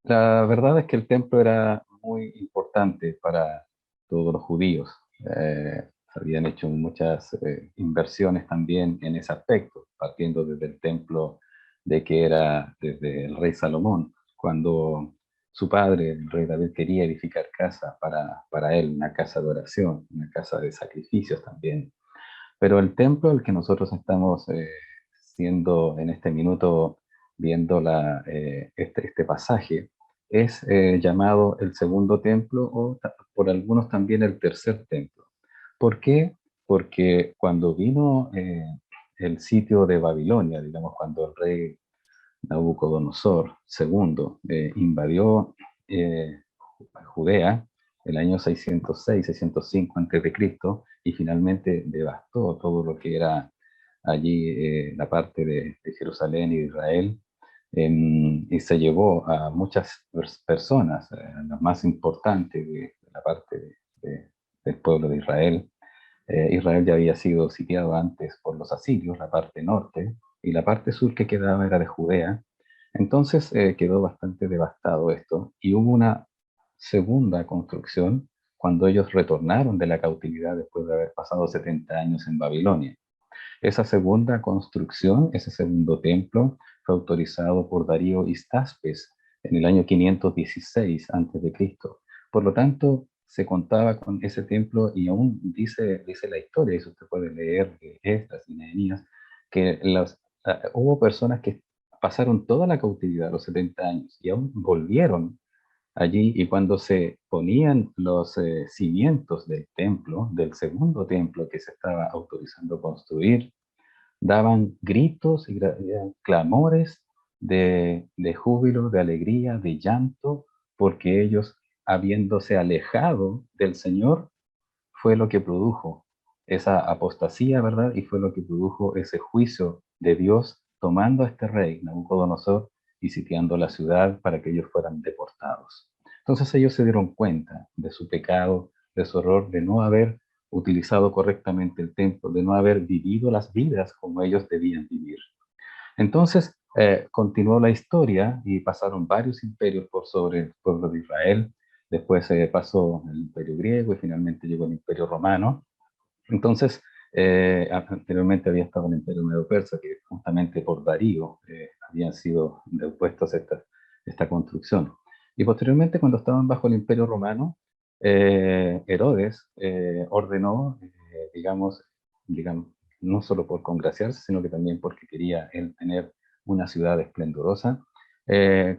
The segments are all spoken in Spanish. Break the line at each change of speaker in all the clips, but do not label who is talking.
La verdad es que el templo era muy importante para todos los judíos. Se habían hecho muchas inversiones también en ese aspecto, partiendo desde el templo de que era desde el rey Salomón, cuando su padre, el rey David, quería edificar casa para él, una casa de oración, una casa de sacrificios también. Pero el templo al que nosotros estamos siendo en este minuto viendo este pasaje es llamado el segundo templo o por algunos también el tercer templo. ¿Por qué? Porque cuando vino el sitio de Babilonia, digamos, cuando el rey Nabucodonosor II invadió eh, Judea el año 606, 605 a.C. y finalmente devastó todo lo que era allí la parte de Jerusalén y de Israel, y se llevó a muchas personas, las más importantes de la parte del pueblo de Israel. Israel ya había sido sitiado antes por los asirios, la parte norte, y la parte sur que quedaba era de Judea. Entonces quedó bastante devastado esto y hubo una segunda construcción cuando ellos retornaron de la cautividad después de haber pasado 70 años en Babilonia. Esa segunda construcción, ese segundo templo, fue autorizado por Darío Histaspes en el año 516 a.C. Por lo tanto, se contaba con ese templo y aún dice la historia, y eso usted puede leer de Esdras y Nehemías, que hubo personas que pasaron toda la cautividad, los 70 años, y aún volvieron allí, y cuando se ponían los cimientos del templo, del segundo templo que se estaba autorizando construir, daban gritos y clamores de júbilo, de alegría, de llanto, porque ellos, habiéndose alejado del Señor, fue lo que produjo esa apostasía, ¿verdad? Y fue lo que produjo ese juicio de Dios tomando a este rey, Nabucodonosor, y sitiando la ciudad para que ellos fueran deportados. Entonces ellos se dieron cuenta de su pecado, de su error, de no haber utilizado correctamente el templo, de no haber vivido las vidas como ellos debían vivir. Entonces, continuó la historia y pasaron varios imperios por sobre el pueblo de Israel. Después pasó el imperio griego y finalmente llegó el imperio romano. Entonces, anteriormente había estado el imperio medo-persa, que justamente por Darío habían sido depuestos esta construcción. Y posteriormente, cuando estaban bajo el imperio romano, Herodes ordenó, digamos, digamos, no solo por congraciarse, sino que también porque quería él tener una ciudad esplendorosa,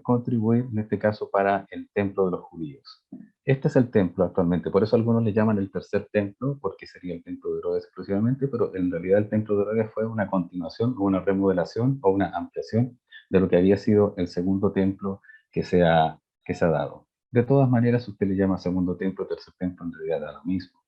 contribuir en este caso para el templo de los judíos. Este es el templo actualmente, por eso algunos le llaman el tercer templo, porque sería el templo de Herodes exclusivamente, pero en realidad el templo de Herodes fue una continuación, o una remodelación o una ampliación de lo que había sido el segundo templo que se ha dado. De todas maneras, si usted le llama segundo templo, tercer templo, en realidad da lo mismo.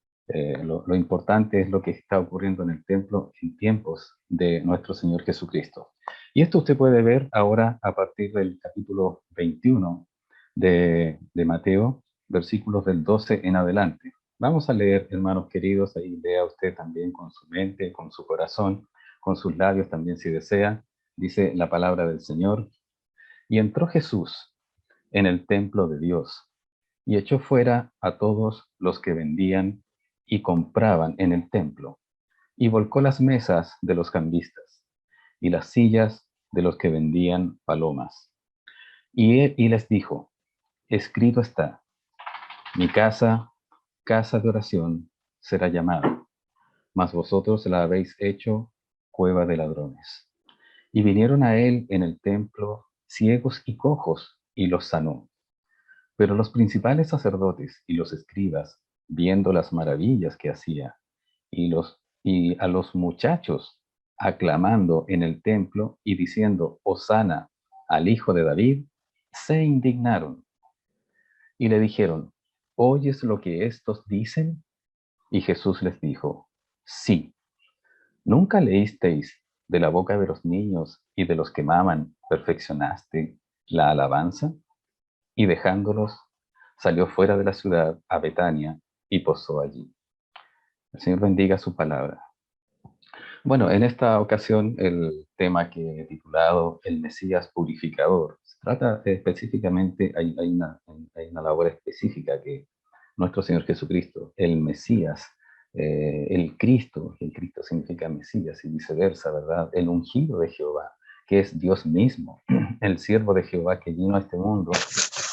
Lo importante es lo que está ocurriendo en el templo en tiempos de nuestro Señor Jesucristo. Y esto usted puede ver ahora a partir del capítulo 21 de Mateo, versículos del 12 en adelante. Vamos a leer, hermanos queridos, ahí lea usted también con su mente, con su corazón, con sus labios también si desea. Dice la palabra del Señor. Y entró Jesús en el templo de Dios y echó fuera a todos los que vendían y compraban en el templo, y volcó las mesas de los cambistas y las sillas de los que vendían palomas. Y les dijo, escrito está, mi casa, casa de oración, será llamada, mas vosotros la habéis hecho cueva de ladrones. Y vinieron a él en el templo ciegos y cojos, y los sanó. Pero los principales sacerdotes y los escribas, viendo las maravillas que hacía, y a los muchachos aclamando en el templo y diciendo, Hosana al hijo de David, se indignaron y le dijeron, ¿oyes lo que estos dicen? Y Jesús les dijo, sí, ¿nunca leísteis de la boca de los niños y de los que maman, perfeccionaste la alabanza? Y dejándolos, salió fuera de la ciudad a Betania y posó allí. El Señor bendiga su palabra. Bueno, en esta ocasión el tema que he titulado El Mesías Purificador se trata específicamente, hay una labor específica que nuestro Señor Jesucristo, el Mesías, el Cristo significa Mesías y viceversa, ¿verdad? El ungido de Jehová, que es Dios mismo, el siervo de Jehová que vino a este mundo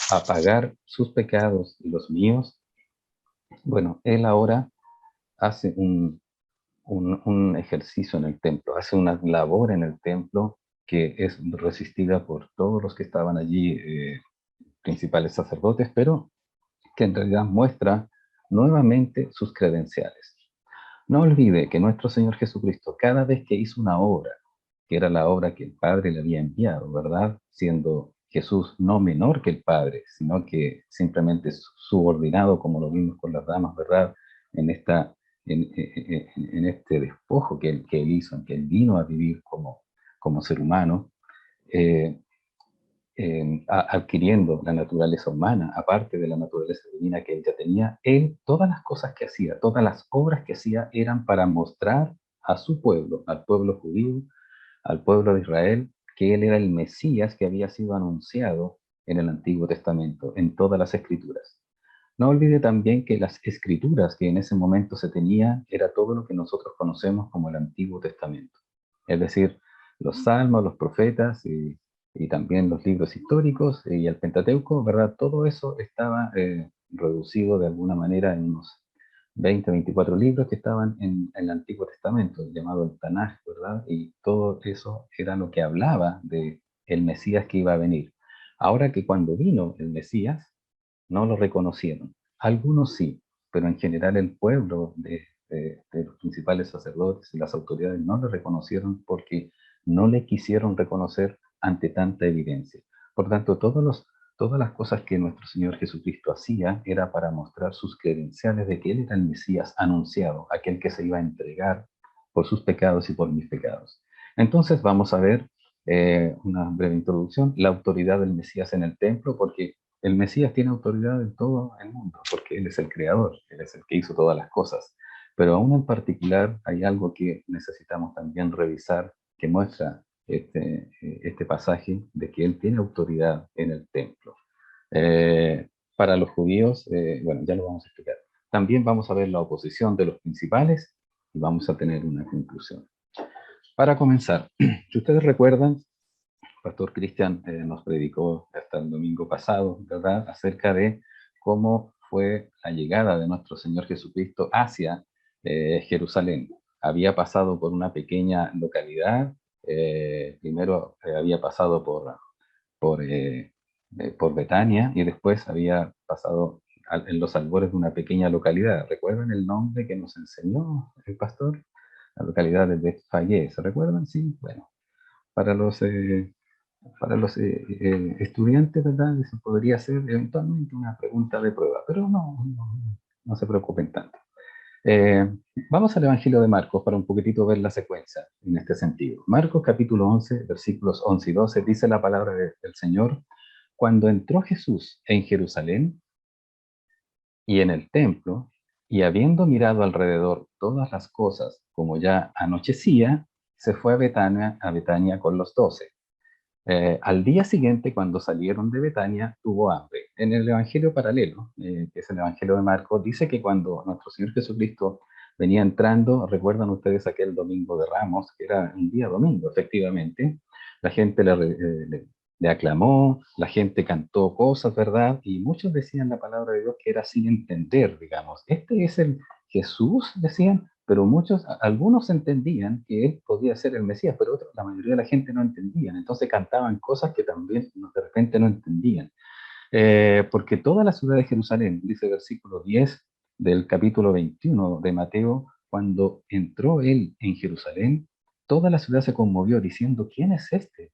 a pagar sus pecados y los míos. Bueno, Él ahora hace un ejercicio en el templo, hace una labor en el templo que es resistida por todos los que estaban allí, principales sacerdotes, pero que en realidad muestra nuevamente sus credenciales. No olvide que nuestro Señor Jesucristo, cada vez que hizo una obra, que era la obra que el Padre le había enviado, ¿verdad? Siendo Jesús no menor que el Padre, sino que simplemente subordinado, como lo vimos con las damas, ¿verdad? En, esta, en este despojo que él hizo, en que él vino a vivir como ser humano, eh, adquiriendo la naturaleza humana, aparte de la naturaleza divina que él ya tenía, él, todas las cosas que hacía, todas las obras que hacía eran para mostrar a su pueblo, al pueblo judío, al pueblo de Israel, que él era el Mesías que había sido anunciado en el Antiguo Testamento, en todas las escrituras. No olvide también que las escrituras que en ese momento se tenían era todo lo que nosotros conocemos como el Antiguo Testamento. Es decir, los salmos, los profetas y también los libros históricos y el Pentateuco, ¿verdad? Todo eso estaba reducido de alguna manera en unos 20, 24 libros que estaban en el Antiguo Testamento, llamado el Tanaj, ¿verdad? Y todo eso era lo que hablaba de el Mesías que iba a venir. Ahora que cuando vino el Mesías, no lo reconocieron. Algunos sí, pero en general el pueblo de los principales sacerdotes y las autoridades no le reconocieron porque no le quisieron reconocer ante tanta evidencia. Por tanto, todas las cosas que nuestro Señor Jesucristo hacía era para mostrar sus credenciales de que Él era el Mesías anunciado, aquel que se iba a entregar por sus pecados y por mis pecados. Entonces vamos a ver una breve introducción, la autoridad del Mesías en el templo, porque el Mesías tiene autoridad en todo el mundo, porque Él es el creador, Él es el que hizo todas las cosas. Pero aún en particular hay algo que necesitamos también revisar, que muestra este pasaje de que Él tiene autoridad en el templo. Para los judíos, bueno, ya lo vamos a explicar. También vamos a ver la oposición de los principales y vamos a tener una conclusión. Para comenzar, si ustedes recuerdan, Pastor Cristian nos predicó hasta el domingo pasado, ¿verdad?, acerca de cómo fue la llegada de nuestro Señor Jesucristo hacia Jerusalén. Había pasado por una pequeña localidad, primero había pasado por, eh, por Betania y después había pasado en los albores de una pequeña localidad. ¿Recuerdan el nombre que nos enseñó el pastor? La localidad de Betfagé, ¿se recuerdan? Sí, bueno, para los estudiantes, ¿verdad? Eso podría ser eventualmente una pregunta de prueba, pero no se preocupen tanto. Eh, Vamos al Evangelio de Marcos para un poquitito ver la secuencia en este sentido. Marcos capítulo 11, versículos 11 y 12, dice la palabra del Señor: cuando entró Jesús en Jerusalén y en el templo, y habiendo mirado alrededor todas las cosas como ya anochecía, se fue a Betania con los 12. Al día siguiente, cuando salieron de Betania, tuvo hambre. En el Evangelio paralelo, que es el Evangelio de Marcos, dice que cuando nuestro Señor Jesucristo venía entrando, recuerdan ustedes aquel domingo de Ramos, que era un día domingo, efectivamente, la gente le aclamó, la gente cantó cosas, ¿verdad? Y muchos decían la palabra de Dios que era sin entender, digamos. Este es el Jesús, decían, pero algunos entendían que él podía ser el Mesías, pero la mayoría de la gente no entendían. Entonces cantaban cosas que también de repente no entendían. Porque toda la ciudad de Jerusalén, dice el versículo 10 del capítulo 21 de Mateo, cuando entró él en Jerusalén, toda la ciudad se conmovió diciendo: ¿quién es este?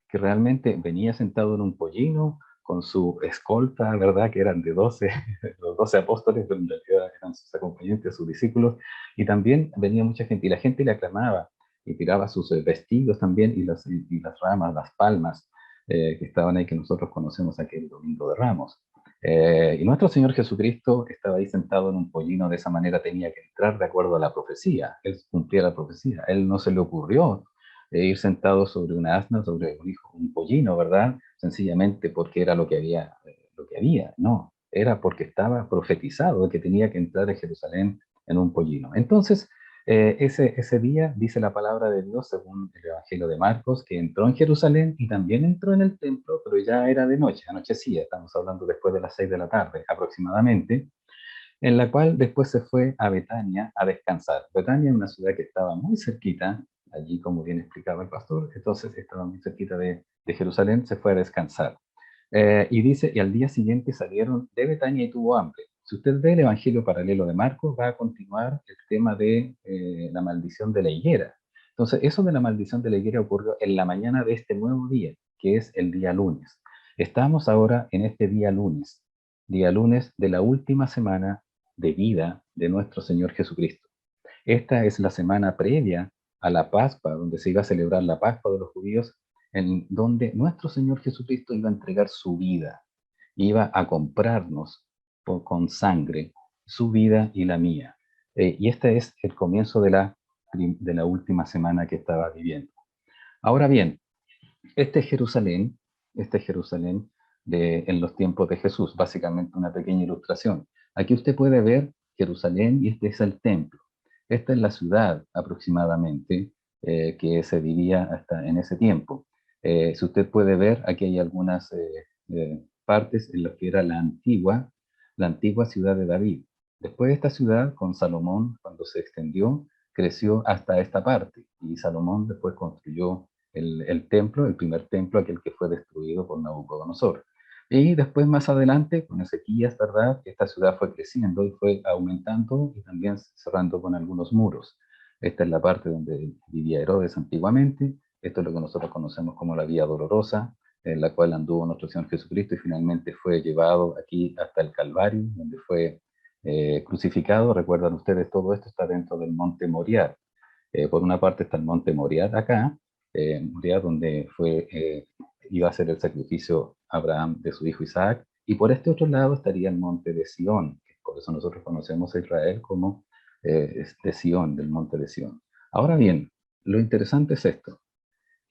Que realmente venía sentado en un pollino con su escolta, ¿verdad? Que eran de 12, los 12 apóstoles, pero en realidad eran sus acompañantes, sus discípulos, y también venía mucha gente, y la gente le aclamaba, y tiraba sus vestidos también, y las ramas, las palmas, que estaban ahí, que nosotros conocemos aquel Domingo de Ramos. Y nuestro Señor Jesucristo estaba ahí sentado en un pollino, de esa manera tenía que entrar de acuerdo a la profecía. Él cumplía la profecía. A él no se le ocurrió ir sentado sobre una asna, sobre un pollino, ¿verdad? Sencillamente porque era lo que había. No, era porque estaba profetizado de que tenía que entrar a Jerusalén en un pollino. Entonces, ese día dice la palabra de Dios, según el Evangelio de Marcos, que entró en Jerusalén y también entró en el templo, pero ya era de noche, anochecía, estamos hablando después de las 6 de la tarde aproximadamente, en la cual después se fue a Betania a descansar. Betania es una ciudad que estaba muy cerquita, allí como bien explicaba el pastor, entonces estaba muy cerquita de Jerusalén, se fue a descansar. Y dice, y al día siguiente salieron de Betania y tuvo hambre. Si usted ve el Evangelio paralelo de Marcos, va a continuar el tema de la maldición de la higuera. Entonces, eso de la maldición de la higuera ocurrió en la mañana de este nuevo día, que es el día lunes. Estamos ahora en este día lunes de la última semana de vida de nuestro Señor Jesucristo. Esta es la semana previa a la Pascua, donde se iba a celebrar la Pascua de los judíos, en donde nuestro Señor Jesucristo iba a entregar su vida, iba a comprarnos con sangre su vida y la mía. Y este es el comienzo de la última semana que estaba viviendo. Ahora bien, este Jerusalén, este Jerusalén en los tiempos de Jesús, básicamente una pequeña ilustración. Aquí usted puede ver Jerusalén y este es el templo. Esta es la ciudad aproximadamente que se vivía hasta en ese tiempo. Si usted puede ver, aquí hay algunas partes en las que era la antigua ciudad de David. Después de esta ciudad, con Salomón, cuando se extendió, creció hasta esta parte y Salomón después construyó el templo, el primer templo, aquel que fue destruido por Nabucodonosor. Y después, más adelante, con Ezequías, ¿verdad? Esta ciudad fue creciendo y fue aumentando y también cerrando con algunos muros. Esta es la parte donde vivía Herodes antiguamente. Esto es lo que nosotros conocemos como la Vía Dolorosa, en la cual anduvo nuestro Señor Jesucristo y finalmente fue llevado aquí hasta el Calvario, donde fue crucificado. Recuerdan ustedes, todo esto está dentro del monte Moriah. Por una parte está el monte Moriah acá, Moriah donde iba a ser el sacrificio Abraham de su hijo Isaac, y por este otro lado estaría el monte de Sión, que por eso nosotros conocemos a Israel como de Sión, del monte de Sión. Ahora bien, lo interesante es esto.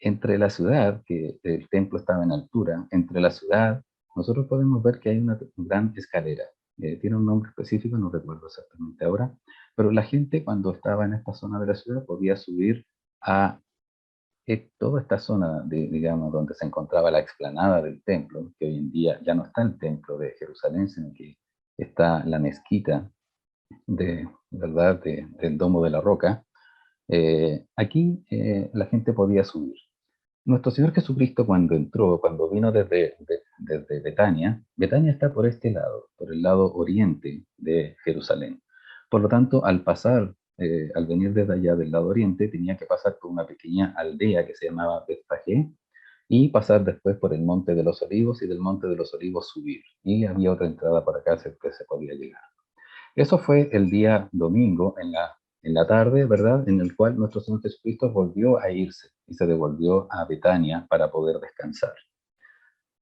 Entre la ciudad, que el templo estaba en altura, entre la ciudad, nosotros podemos ver que hay una gran escalera. Tiene un nombre específico, no recuerdo exactamente ahora, pero la gente cuando estaba en esta zona de la ciudad podía subir a toda esta zona, digamos, donde se encontraba la explanada del templo, que hoy en día ya no está el templo de Jerusalén, sino que está la mezquita ¿verdad? Del Domo de la Roca. Aquí la gente podía subir. Nuestro Señor Jesucristo cuando entró, cuando vino desde Betania, Betania está por este lado, por el lado oriente de Jerusalén. Por lo tanto, al pasar, al venir desde allá del lado oriente, tenía que pasar por una pequeña aldea que se llamaba Betfagé y pasar después por el Monte de los Olivos y del Monte de los Olivos subir. Y había otra entrada para acá que se podía llegar. Eso fue el día domingo en la tarde, ¿verdad? En el cual nuestro Señor Jesucristo volvió a irse y se devolvió a Betania para poder descansar.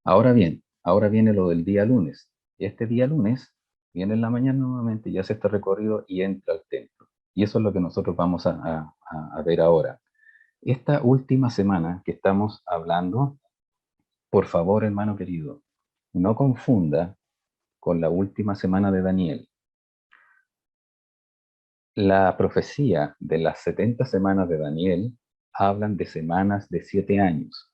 Ahora bien, ahora viene lo del día lunes. Y este día lunes viene en la mañana nuevamente y hace este recorrido y entra al templo. Y eso es lo que nosotros vamos a ver ahora. Esta última semana que estamos hablando, por favor, hermano querido, no confunda con la última semana de Daniel. La profecía de las 70 semanas de Daniel hablan de semanas de 7 años,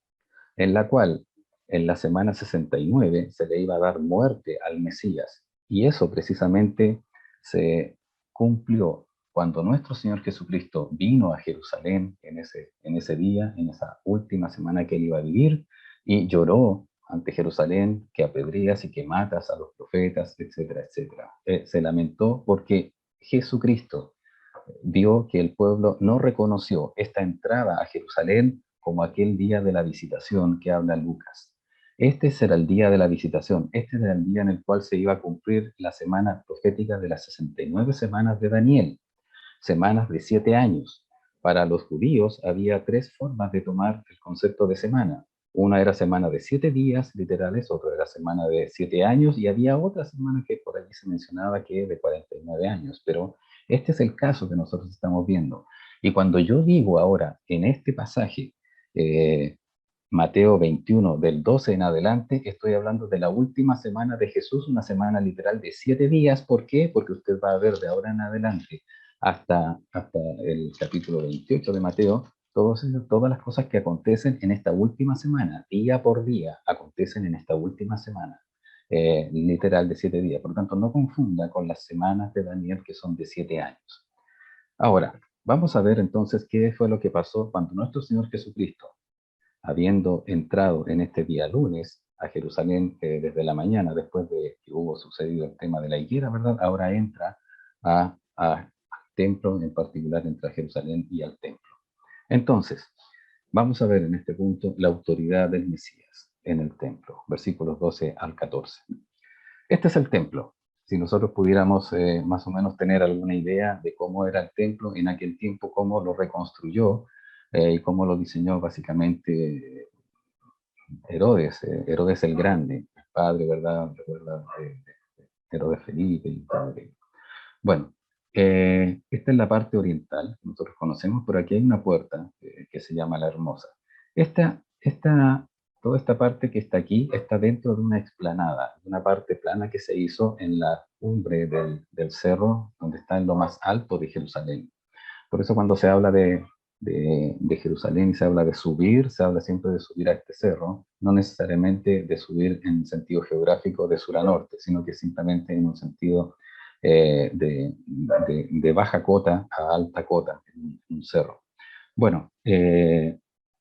en la cual en la semana 69 se le iba a dar muerte al Mesías. Y eso precisamente se cumplió cuando nuestro Señor Jesucristo vino a Jerusalén en ese día, en esa última semana que él iba a vivir, y lloró ante Jerusalén que apedreas y que matas a los profetas, etcétera, etcétera. Se lamentó porque Jesucristo vio que el pueblo no reconoció esta entrada a Jerusalén como aquel día de la visitación que habla Lucas. Este será el día de la visitación, este era el día en el cual se iba a cumplir la semana profética de las 69 semanas de Daniel, semanas de 7 años. Para los judíos había tres formas de tomar el concepto de semana. Una era semana de 7 días literales, otra era semana de 7 años, y había otra semana que por allí se mencionaba que de 49 años, pero este es el caso que nosotros estamos viendo. Y cuando yo digo ahora en este pasaje, eh, Mateo 21, del 12 en adelante, estoy hablando de la última semana de Jesús, una semana literal de 7 días. ¿Por qué? Porque usted va a ver de ahora en adelante hasta el capítulo 28 de Mateo, todas las cosas que acontecen en esta última semana, día por día, acontecen en esta última semana, literal de 7 días. Por lo tanto, no confunda con las semanas de Daniel que son de 7 años. Ahora, vamos a ver entonces qué fue lo que pasó cuando nuestro Señor Jesucristo, habiendo entrado en este día lunes a Jerusalén desde la mañana, después de que hubo sucedido el tema de la higuera, ¿verdad? Ahora entra al templo, en particular entra a Jerusalén y al templo. Entonces, vamos a ver en este punto la autoridad del Mesías en el templo, versículos 12 al 14. Este es el templo. Si nosotros pudiéramos más o menos tener alguna idea de cómo era el templo en aquel tiempo, cómo lo reconstruyó y cómo lo diseñó básicamente Herodes, Herodes el Grande, el padre, ¿verdad? Recuerda, Herodes Felipe y padre. Bueno, esta es la parte oriental que nosotros conocemos, pero aquí hay una puerta que se llama la Hermosa. Toda esta parte que está aquí está dentro de una explanada, una parte plana que se hizo en la cumbre del cerro, donde está en lo más alto de Jerusalén. Por eso cuando se habla de Jerusalén y se habla de subir, se habla siempre de subir a este cerro, no necesariamente de subir en sentido geográfico de sur a norte, sino que simplemente en un sentido de baja cota a alta cota, en un cerro. Bueno,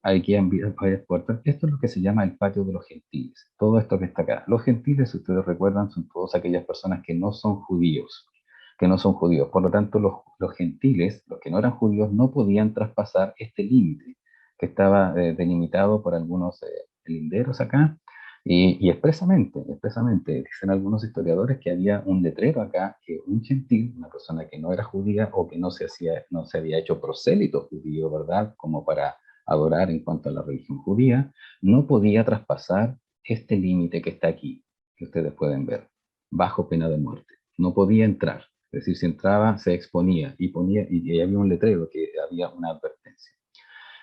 aquí hay varias puertas. Esto es lo que se llama el patio de los gentiles. Todo esto que está acá. Los gentiles, si ustedes recuerdan, son todas aquellas personas que no son judíos, que no son judíos. Por lo tanto, los gentiles, los que no eran judíos, no podían traspasar este límite que estaba delimitado por algunos linderos acá. Y expresamente, dicen algunos historiadores que había un letrero acá que un gentil, una persona que no era judía o que no se había hecho prosélito judío, ¿verdad? Como para adorar en cuanto a la religión judía, no podía traspasar este límite que está aquí, que ustedes pueden ver, bajo pena de muerte. No podía entrar. Es decir, si entraba, se exponía y había un letrero que había una advertencia.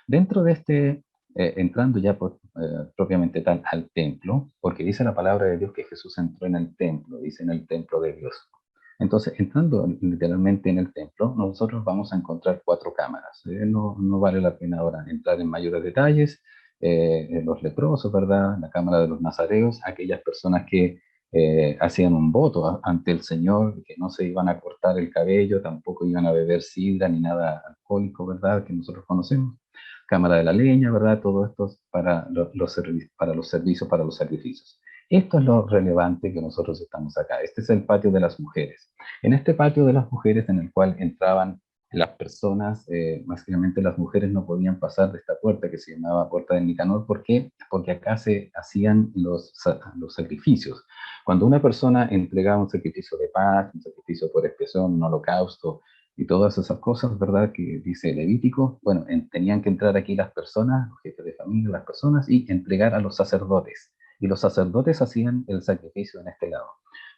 Dentro de entrando ya propiamente tal al templo, porque dice la palabra de Dios que Jesús entró en el templo, dice en el templo de Dios. Entonces, entrando literalmente en el templo, nosotros vamos a encontrar 4 cámaras. No vale la pena ahora entrar en mayores detalles. Los leprosos, ¿verdad? La cámara de los nazareos, aquellas personas que hacían un voto ante el Señor, que no se iban a cortar el cabello, tampoco iban a beber sidra ni nada alcohólico, ¿verdad? Que nosotros conocemos. Cámara de la leña, ¿verdad? Todo esto es para para los servicios, para los sacrificios. Esto es lo relevante que nosotros estamos acá. Este es el patio de las mujeres. En este patio de las mujeres en el cual entraban las personas, básicamente las mujeres no podían pasar de esta puerta que se llamaba puerta de Nicanor. ¿Por qué? Porque acá se hacían los sacrificios. Cuando una persona entregaba un sacrificio de paz, un sacrificio por expiación, un holocausto, y todas esas cosas, ¿verdad? Que dice Levítico, bueno, tenían que entrar aquí las personas, los jefes de familia, las personas, y entregar a los sacerdotes. Y los sacerdotes hacían el sacrificio en este lado.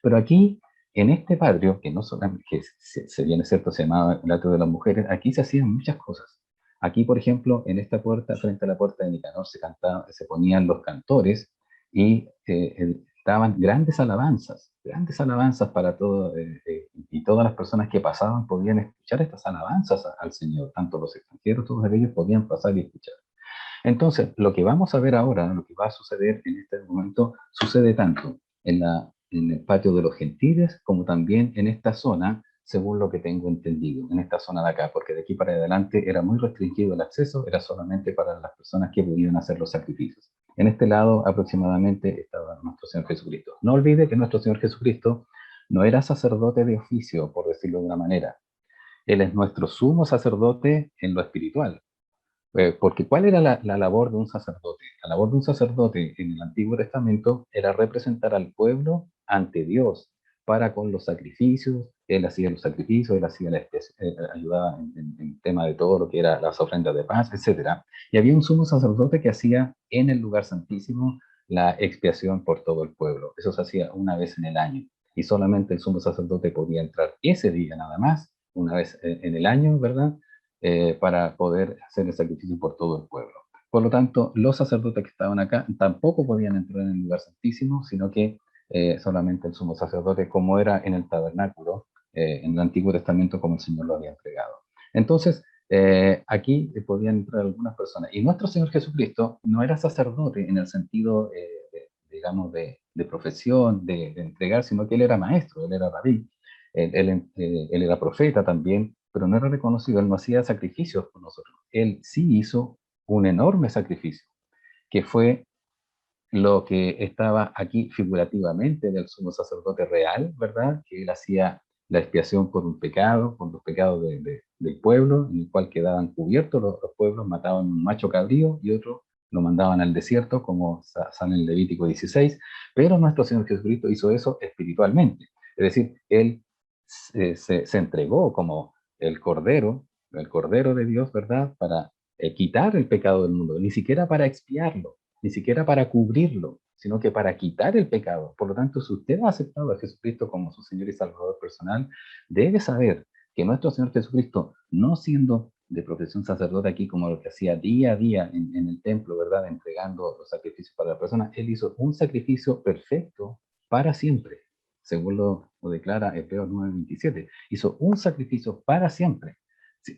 Pero aquí, en este patio, que no solamente, que se viene cierto, se llamaba el atrio de las mujeres, aquí se hacían muchas cosas. Aquí, por ejemplo, en esta puerta, frente a la puerta de Nicanor, se ponían los cantores y daban grandes alabanzas para todo, y todas las personas que pasaban podían escuchar estas alabanzas al Señor, tanto los extranjeros, todos ellos podían pasar y escuchar. Entonces, lo que vamos a ver ahora, lo que va a suceder en este momento, sucede tanto en el patio de los gentiles como también en esta zona, según lo que tengo entendido, en esta zona de acá, porque de aquí para adelante era muy restringido el acceso, era solamente para las personas que podían hacer los sacrificios. En este lado aproximadamente estaba nuestro Señor Jesucristo. No olvide que nuestro Señor Jesucristo no era sacerdote de oficio, por decirlo de una manera. Él es nuestro sumo sacerdote en lo espiritual. Porque ¿cuál era la labor de un sacerdote? La labor de un sacerdote en el Antiguo Testamento era representar al pueblo ante Dios para con los sacrificios, él hacía los sacrificios, él hacía ayudaba en tema de todo lo que era las ofrendas de paz, etcétera. Y había un sumo sacerdote que hacía en el lugar santísimo la expiación por todo el pueblo. Eso se hacía una vez en el año. Y solamente el sumo sacerdote podía entrar ese día nada más, una vez en el año, ¿verdad? Para poder hacer el sacrificio por todo el pueblo. Por lo tanto, los sacerdotes que estaban acá tampoco podían entrar en el lugar santísimo, sino que solamente el sumo sacerdote, como era en el tabernáculo, en el Antiguo Testamento, como el Señor lo había entregado. Entonces, aquí podían entrar algunas personas. Y nuestro Señor Jesucristo no era sacerdote en el sentido, digamos, de profesión, de entregar, sino que él era maestro, él era rabí, él era profeta también, pero no era reconocido, él no hacía sacrificios por nosotros. Él sí hizo un enorme sacrificio, que fue lo que estaba aquí figurativamente del sumo sacerdote real, ¿verdad? Que él hacía la expiación por un pecado, por los pecados del pueblo, en el cual quedaban cubiertos los pueblos, mataban un macho cabrío y otro lo mandaban al desierto, como sale en Levítico 16, pero nuestro Señor Jesucristo hizo eso espiritualmente. Es decir, él se entregó como el cordero de Dios, ¿verdad? Para quitar el pecado del mundo, ni siquiera para expiarlo, ni siquiera para cubrirlo, sino que para quitar el pecado. Por lo tanto, si usted ha aceptado a Jesucristo como su Señor y Salvador personal, debe saber que nuestro Señor Jesucristo, no siendo de profesión sacerdote aquí como lo que hacía día a día en el templo, ¿verdad? Entregando los sacrificios para la persona, él hizo un sacrificio perfecto para siempre, según lo declara Hebreos 9:27. Hizo un sacrificio para siempre,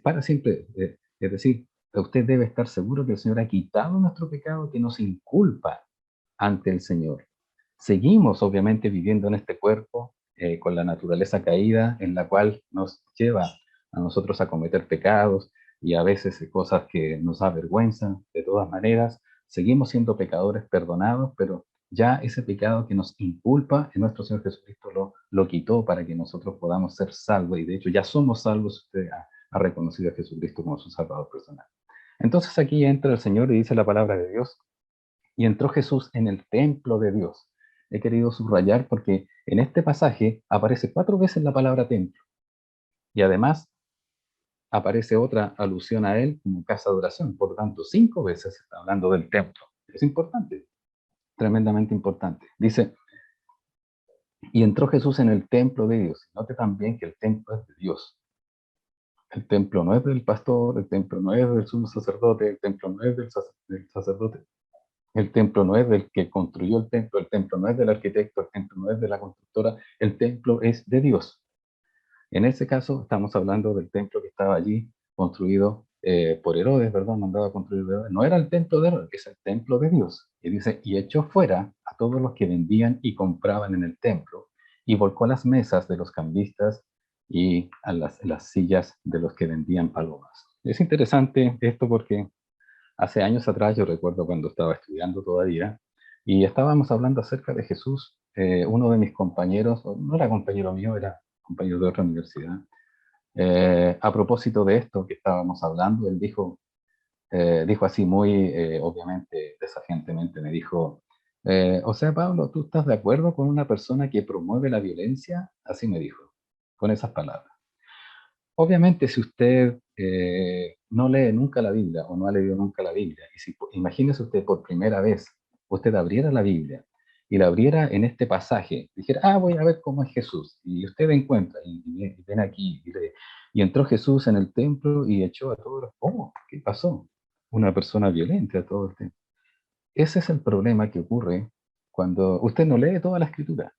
para siempre, es decir, usted debe estar seguro que el Señor ha quitado nuestro pecado, que nos inculpa ante el Señor. Seguimos, obviamente, viviendo en este cuerpo con la naturaleza caída, en la cual nos lleva a nosotros a cometer pecados y a veces cosas que nos avergüenzan. De todas maneras, seguimos siendo pecadores perdonados, pero ya ese pecado que nos inculpa, en nuestro Señor Jesucristo lo quitó para que nosotros podamos ser salvos. Y de hecho, ya somos salvos. Usted ha reconocido a Jesucristo como su Salvador personal. Entonces aquí entra el Señor y dice la palabra de Dios, y entró Jesús en el templo de Dios. He querido subrayar porque en este pasaje aparece 4 veces la palabra templo, y además aparece otra alusión a él como casa de oración. Por lo tanto, 5 veces está hablando del templo. Es importante, tremendamente importante. Dice, y entró Jesús en el templo de Dios. Note también que el templo es de Dios. El templo no es del pastor, el templo no es del sumo sacerdote, el templo no es del sacerdote. El templo no es del que construyó el templo no es del arquitecto, el templo no es de la constructora, el templo es de Dios. En ese caso, estamos hablando del templo que estaba allí construido por Herodes, ¿verdad? Mandado a construir Herodes. No era el templo de Herodes, es el templo de Dios. Y dice, y echó fuera a todos los que vendían y compraban en el templo, y volcó las mesas de los cambistas y a las sillas de los que vendían palomas. Es interesante esto porque hace años atrás, yo recuerdo cuando estaba estudiando todavía, y estábamos hablando acerca de Jesús. Uno de mis compañeros, no era compañero mío, era compañero de otra universidad, a propósito de esto que estábamos hablando, él dijo así muy, obviamente, desafiantemente, me dijo, o sea, Pablo, ¿tú estás de acuerdo con una persona que promueve la violencia? Así me dijo, con esas palabras. Obviamente, si usted no lee nunca la Biblia o no ha leído nunca la Biblia, y si imagínese usted por primera vez, usted abriera la Biblia y la abriera en este pasaje, dijera, voy a ver cómo es Jesús, y usted encuentra, y ven aquí, y lee, y entró Jesús en el templo y echó a todos los, ¿cómo? ¿Qué pasó? Una persona violenta a todo el templo. Ese es el problema que ocurre cuando usted no lee toda la escritura,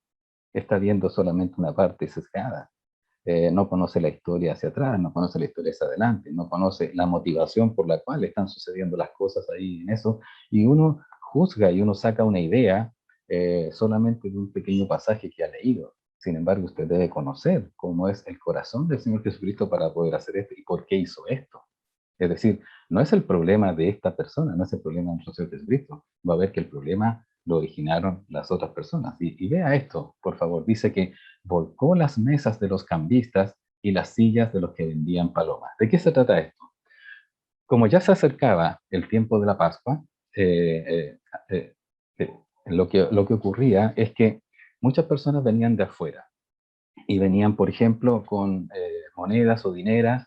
está viendo solamente una parte sesgada, no conoce la historia hacia atrás, no conoce la historia hacia adelante, no conoce la motivación por la cual están sucediendo las cosas ahí en eso, y uno juzga y uno saca una idea solamente de un pequeño pasaje que ha leído. Sin embargo, usted debe conocer cómo es el corazón del Señor Jesucristo para poder hacer esto y por qué hizo esto. Es decir, no es el problema de esta persona, no es el problema de nuestro Señor Jesucristo. Va a ver que el problema lo originaron las otras personas. Y vea esto, por favor. Dice que volcó las mesas de los cambistas y las sillas de los que vendían palomas. ¿De qué se trata esto? Como ya se acercaba el tiempo de la Pascua, eh, eh, lo que ocurría es que muchas personas venían de afuera y venían, por ejemplo, con monedas o dineros,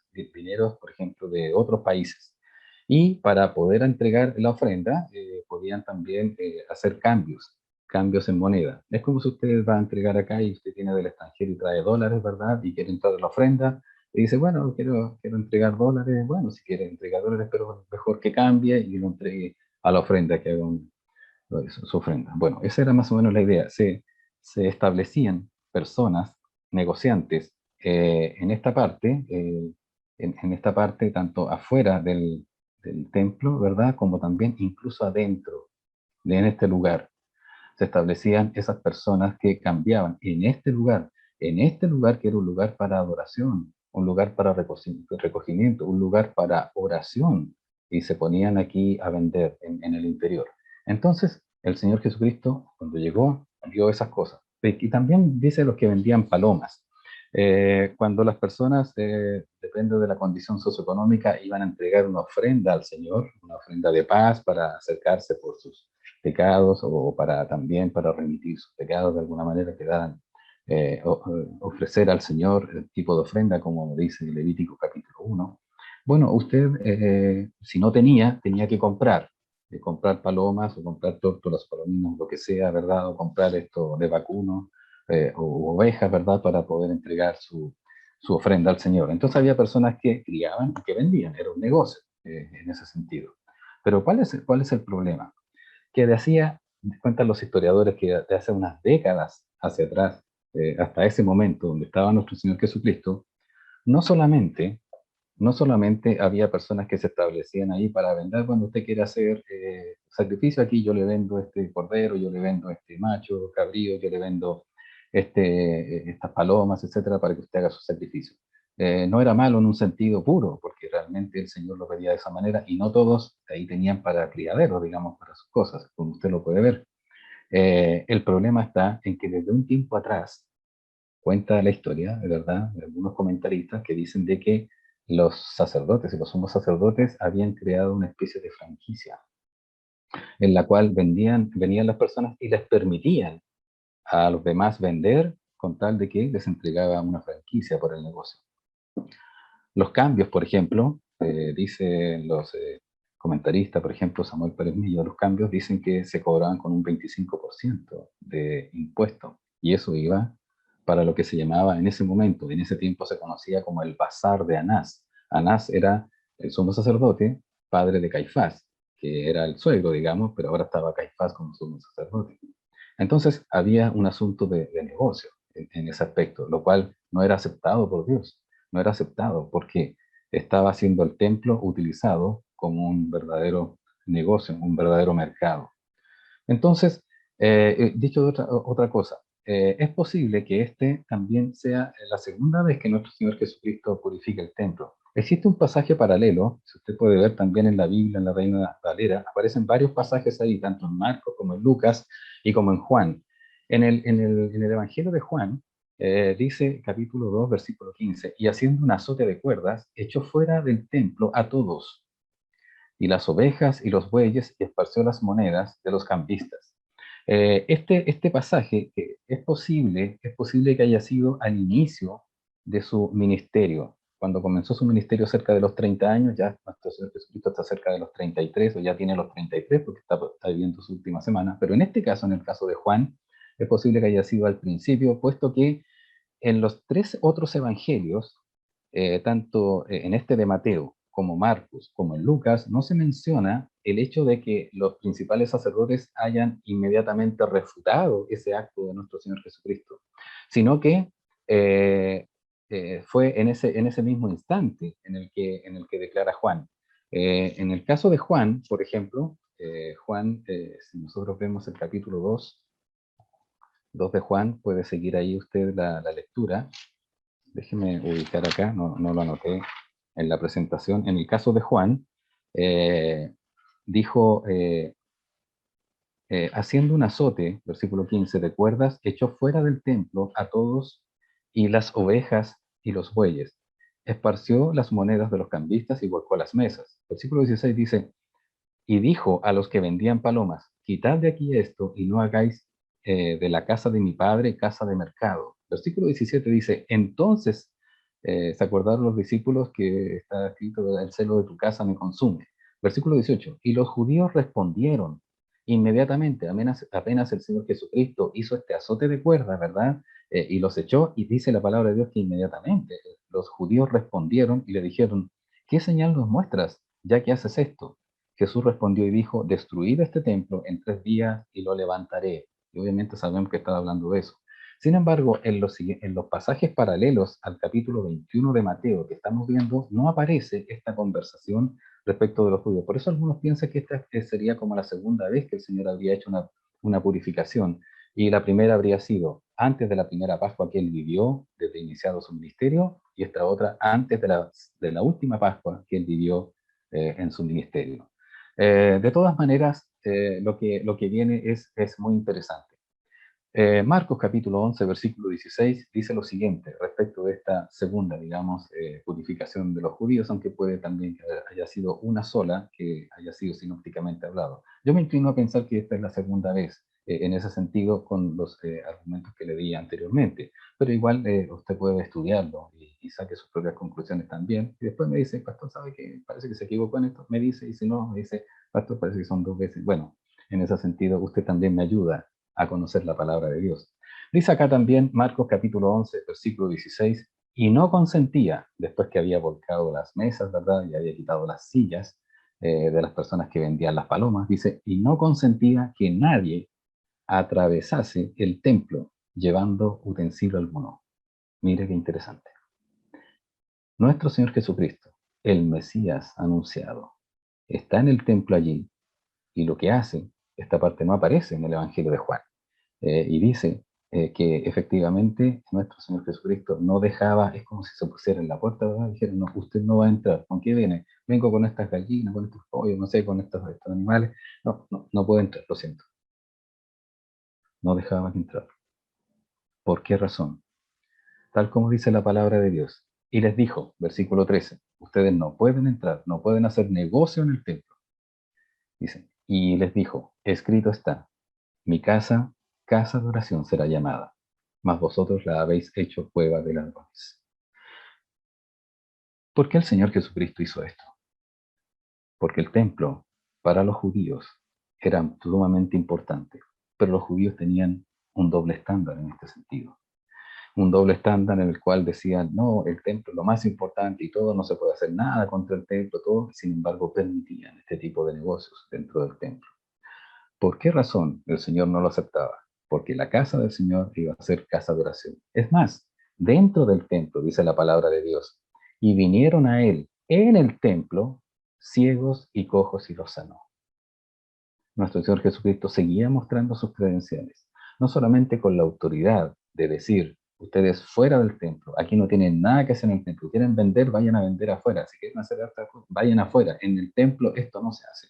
por ejemplo, de otros países. Y para poder entregar la ofrenda, podían también hacer cambios en moneda. Es como si usted va a entregar acá y usted tiene del extranjero y trae dólares, ¿verdad? Y quiere entrar a la ofrenda, y dice, bueno, quiero entregar dólares. Bueno, si quiere entregar dólares, pero mejor que cambie y lo entregue a la ofrenda, que haga su ofrenda. Bueno, esa era más o menos la idea. Se establecían personas, negociantes, en esta parte, en esta parte, tanto afuera del templo, ¿verdad? Como también incluso adentro, en este lugar. Se establecían esas personas que cambiaban en este lugar que era un lugar para adoración, un lugar para recogimiento, un lugar para oración, y se ponían aquí a vender en el interior. Entonces, el Señor Jesucristo, cuando llegó, vio esas cosas. Y también dice los que vendían palomas. Cuando las personas, depende de la condición socioeconómica, iban a entregar una ofrenda al Señor, una ofrenda de paz para acercarse por sus pecados o para también para remitir sus pecados de alguna manera que dan, ofrecer al Señor el tipo de ofrenda como dice Levítico capítulo 1. Bueno, usted si no tenía que comprar palomas o comprar tórtolas, palominos, lo que sea, ¿verdad? O comprar esto de vacuno o ovejas, ¿verdad? Para poder entregar su ofrenda al Señor. Entonces había personas que criaban y que vendían, era un negocio en ese sentido. Pero ¿cuál es el problema? Que de hacía, cuentan los historiadores que de hace unas décadas hacia atrás, hasta ese momento donde estaba nuestro Señor Jesucristo, no solamente, no solamente había personas que se establecían ahí para vender cuando usted quiere hacer sacrificio, aquí yo le vendo este cordero, yo le vendo este macho, cabrío, yo le vendo estas palomas, etcétera, para que usted haga su sacrificio. No era malo en un sentido puro, porque realmente el Señor lo pedía de esa manera y no todos ahí tenían para criaderos, digamos, para sus cosas, como usted lo puede ver. El problema está en que desde un tiempo atrás, cuenta la historia, de verdad, de algunos comentaristas que dicen de que los sacerdotes y los sumos sacerdotes habían creado una especie de franquicia en la cual venían las personas y les permitían a los demás vender con tal de que les entregaba una franquicia por el negocio. Los cambios, por ejemplo, dicen los comentaristas, por ejemplo, Samuel Pérez Millo, los cambios dicen que se cobraban con un 25% de impuesto, y eso iba para lo que se llamaba en ese momento, en ese tiempo se conocía como el Bazar de Anás. Anás era el sumo sacerdote, padre de Caifás, que era el suegro, digamos, pero ahora estaba Caifás como sumo sacerdote. Entonces había un asunto de negocio en ese aspecto, lo cual no era aceptado por Dios, no era aceptado porque estaba siendo el templo utilizado como un verdadero negocio, un verdadero mercado. Entonces, dicho de otra cosa, es posible que este también sea la segunda vez que nuestro Señor Jesucristo purifica el templo. Existe un pasaje paralelo, si usted puede ver también en la Biblia, en la Reina Valera, aparecen varios pasajes ahí, tanto en Marcos como en Lucas y como en Juan. En el Evangelio de Juan, dice capítulo 2, versículo 15, y haciendo un azote de cuerdas, echó fuera del templo a todos, y las ovejas y los bueyes, y esparció las monedas de los cambistas. Este pasaje es posible que haya sido al inicio de su ministerio. Cuando comenzó su ministerio cerca de los 30 años, ya nuestro Señor Jesucristo está cerca de los 33 o ya tiene los 33 porque está viviendo su última semana. Pero en este caso, en el caso de Juan, es posible que haya sido al principio, puesto que en los tres otros evangelios, tanto en este de Mateo como Marcos como en Lucas, no se menciona el hecho de que los principales sacerdotes hayan inmediatamente refutado ese acto de nuestro Señor Jesucristo, sino que fue en ese mismo instante en el que declara Juan. En el caso de Juan, por ejemplo, Juan, si nosotros vemos el capítulo 2 de Juan, puede seguir ahí usted la lectura. Déjeme ubicar acá, no lo anoté en la presentación. En el caso de Juan, eh, dijo, haciendo un azote, versículo 15, de cuerdas, echó fuera del templo a todos y las ovejas y los bueyes. Esparció las monedas de los cambistas y volcó las mesas. Versículo 16 dice, y dijo a los que vendían palomas, quitad de aquí esto y no hagáis de la casa de mi padre casa de mercado. Versículo 17 dice, entonces se acordaron los discípulos que está escrito, el celo de tu casa me consume. Versículo 18, y los judíos respondieron inmediatamente, apenas el Señor Jesucristo hizo este azote de cuerda, ¿verdad? Y los echó, y dice la palabra de Dios que inmediatamente los judíos respondieron y le dijeron, ¿qué señal nos muestras, ya que haces esto? Jesús respondió y dijo, destruid este templo en 3 días y lo levantaré. Y obviamente sabemos que estaba hablando de eso. Sin embargo, en los pasajes paralelos al capítulo 21 de Mateo que estamos viendo, no aparece esta conversación respecto de los judíos. Por eso algunos piensan que esta sería como la segunda vez que el Señor habría hecho una purificación. Y la primera habría sido antes de la primera Pascua que él vivió desde iniciado su ministerio, y esta otra antes de la última Pascua que él vivió en su ministerio. De todas maneras, lo que viene es muy interesante. Marcos capítulo 11, versículo 16, dice lo siguiente respecto de esta segunda, digamos, purificación de los judíos, aunque puede también que haya sido una sola, que haya sido sinópticamente hablado. Yo me inclino a pensar que esta es la segunda vez, en ese sentido, con los argumentos que le di anteriormente, pero igual usted puede estudiarlo y saque sus propias conclusiones también, y después me dice, pastor, ¿sabe que parece que se equivocó en esto? Me dice, y si no, me dice, pastor, parece que son 2 veces. Bueno, en ese sentido, usted también me ayuda a conocer la palabra de Dios. Dice acá también Marcos capítulo 11, versículo 16, y no consentía, después que había volcado las mesas, ¿verdad? Y había quitado las sillas de las personas que vendían las palomas, dice, y no consentía que nadie atravesase el templo llevando utensilio alguno. Mire qué interesante. Nuestro Señor Jesucristo, el Mesías anunciado, está en el templo allí, y lo que hace, esta parte no aparece en el Evangelio de Juan. Y dice que efectivamente nuestro Señor Jesucristo no dejaba, es como si se pusiera en la puerta, ¿verdad? Dijera, no, usted no va a entrar. ¿Con qué viene? Vengo con estas gallinas, con estos pollos, no sé, con estos animales. No, no, no puedo entrar, lo siento. No dejaba que entrar. ¿Por qué razón? Tal como dice la palabra de Dios. Y les dijo, versículo 13, ustedes no pueden entrar, no pueden hacer negocio en el templo. Dice, y les dijo, escrito está, mi casa, casa de oración será llamada, mas vosotros la habéis hecho cueva de ladrones. ¿Por qué el Señor Jesucristo hizo esto? Porque el templo para los judíos era sumamente importante, pero los judíos tenían un doble estándar en este sentido. Un doble estándar en el cual decían, no, el templo es lo más importante y todo, no se puede hacer nada contra el templo, todo, sin embargo permitían este tipo de negocios dentro del templo. ¿Por qué razón el Señor no lo aceptaba? Porque la casa del Señor iba a ser casa de oración. Es más, dentro del templo, dice la palabra de Dios, y vinieron a él en el templo ciegos y cojos y los sanó. Nuestro Señor Jesucristo seguía mostrando sus credenciales, no solamente con la autoridad de decir, ustedes fuera del templo, aquí no tienen nada que hacer en el templo, quieren vender, vayan a vender afuera, si quieren hacer arte, vayan afuera, en el templo esto no se hace.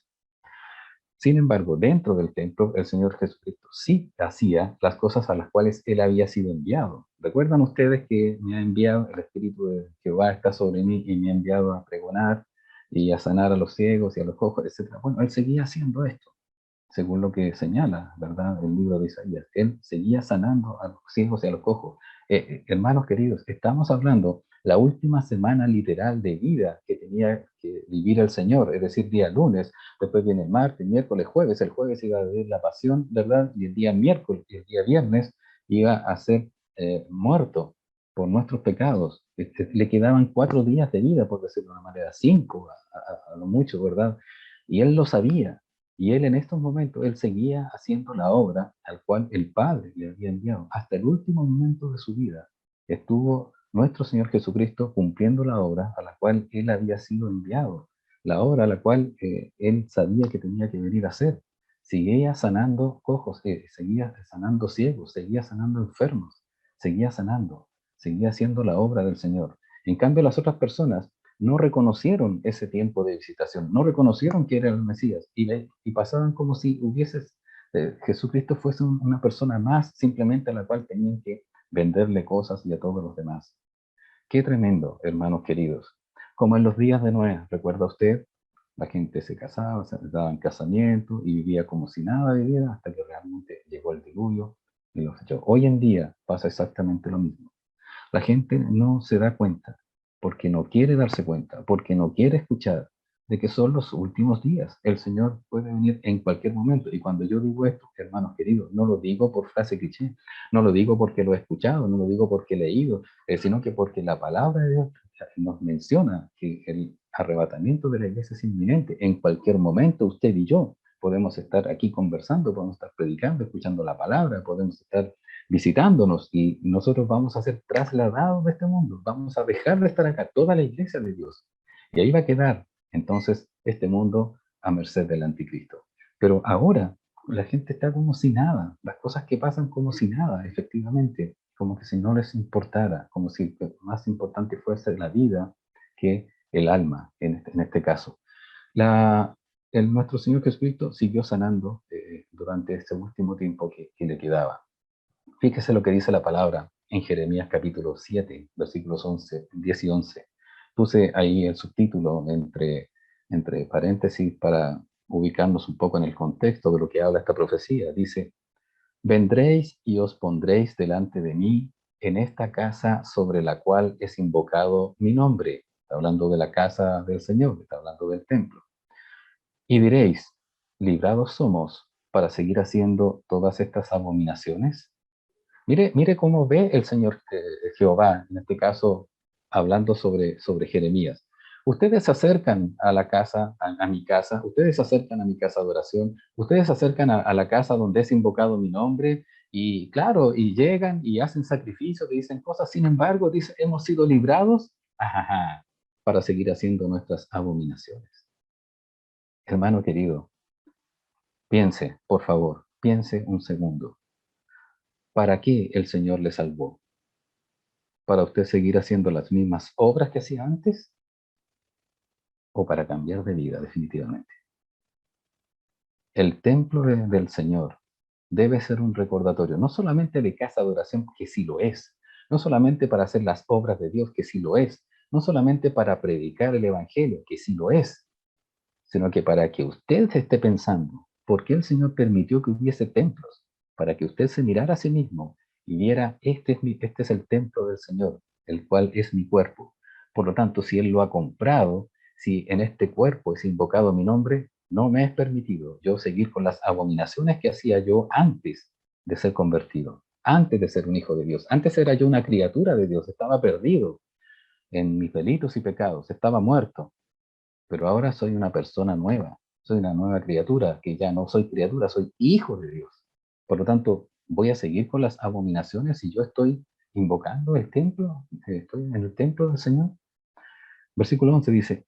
Sin embargo, dentro del templo, el Señor Jesucristo sí hacía las cosas a las cuales Él había sido enviado. ¿Recuerdan ustedes que me ha enviado, el Espíritu de Jehová está sobre mí y me ha enviado a pregonar y a sanar a los ciegos y a los cojos, etcétera? Bueno, Él seguía haciendo esto, según lo que señala, ¿verdad? El libro de Isaías. Él seguía sanando a los ciegos y a los cojos. Hermanos queridos, estamos hablando la última semana literal de vida que tenía que vivir el Señor, es decir, día lunes, después viene martes, miércoles, jueves, el jueves iba a vivir la pasión, ¿verdad? Y el día miércoles, y el día viernes iba a ser muerto por nuestros pecados. Le quedaban 4 días de vida, por decirlo de una manera, 5 a lo mucho, ¿verdad? Y él lo sabía. Y él en estos momentos, él seguía haciendo la obra al cual el Padre le había enviado. Hasta el último momento de su vida estuvo nuestro Señor Jesucristo cumpliendo la obra a la cual él había sido enviado, la obra a la cual él sabía que tenía que venir a hacer. Seguía sanando cojos, seguía sanando ciegos, seguía sanando enfermos, seguía haciendo la obra del Señor. En cambio, las otras personas no reconocieron ese tiempo de visitación, no reconocieron que era el Mesías y pasaban como si Jesucristo fuese una persona más simplemente a la cual tenían que venderle cosas y a todos los demás. Qué tremendo, hermanos queridos. Como en los días de Noé, ¿recuerda usted? La gente se casaba, se daba en casamiento y vivía como si nada viviera hasta que realmente llegó el diluvio en los hechos. Hoy en día pasa exactamente lo mismo. La gente no se da cuenta, porque no quiere darse cuenta, porque no quiere escuchar de que son los últimos días. El Señor puede venir en cualquier momento. Y cuando yo digo esto, hermanos queridos, no lo digo por frase cliché, no lo digo porque lo he escuchado, no lo digo porque he leído, sino que porque la palabra de Dios nos menciona que el arrebatamiento de la iglesia es inminente. En cualquier momento, usted y yo podemos estar aquí conversando, podemos estar predicando, escuchando la palabra, podemos estar visitándonos y nosotros vamos a ser trasladados de este mundo, vamos a dejar de estar acá, toda la iglesia de Dios. Y ahí va a quedar entonces este mundo a merced del anticristo. Pero ahora la gente está como si nada, las cosas que pasan como si nada, efectivamente, como que si no les importara, como si más importante fuese la vida que el alma en este caso. La, nuestro Señor Jesucristo siguió sanando durante este último tiempo que le quedaba. Fíjese lo que dice la palabra en Jeremías capítulo 7, versículos 10 y 11. Puse ahí el subtítulo entre paréntesis para ubicarnos un poco en el contexto de lo que habla esta profecía. Dice, vendréis y os pondréis delante de mí en esta casa sobre la cual es invocado mi nombre. Está hablando de la casa del Señor, está hablando del templo. Y diréis, librados somos para seguir haciendo todas estas abominaciones. Mire cómo ve el Señor Jehová, en este caso, hablando sobre Jeremías. Ustedes se acercan a la casa, a mi casa, ustedes se acercan a mi casa de oración, ustedes se acercan a la casa donde es invocado mi nombre, y claro, y llegan y hacen sacrificios, y dicen cosas, sin embargo, dice, hemos sido librados, ajaja, para seguir haciendo nuestras abominaciones. Hermano querido, piense, por favor, piense un segundo. ¿Para qué el Señor le salvó? ¿Para usted seguir haciendo las mismas obras que hacía antes o para cambiar de vida definitivamente? El templo del Señor debe ser un recordatorio, no solamente de casa de oración, que sí lo es, no solamente para hacer las obras de Dios, que sí lo es, no solamente para predicar el Evangelio, que sí lo es, sino que para que usted se esté pensando, ¿por qué el Señor permitió que hubiese templos? Para que usted se mirara a sí mismo y viera, este es el templo del Señor, el cual es mi cuerpo. Por lo tanto, si Él lo ha comprado, si en este cuerpo es invocado mi nombre, no me es permitido yo seguir con las abominaciones que hacía yo antes de ser convertido, antes de ser un hijo de Dios. Antes era yo una criatura de Dios, estaba perdido en mis delitos y pecados, estaba muerto, pero ahora soy una persona nueva, soy una nueva criatura, que ya no soy criatura, soy hijo de Dios. Por lo tanto, voy a seguir con las abominaciones si yo estoy invocando el templo, estoy en el templo del Señor. Versículo 11 dice,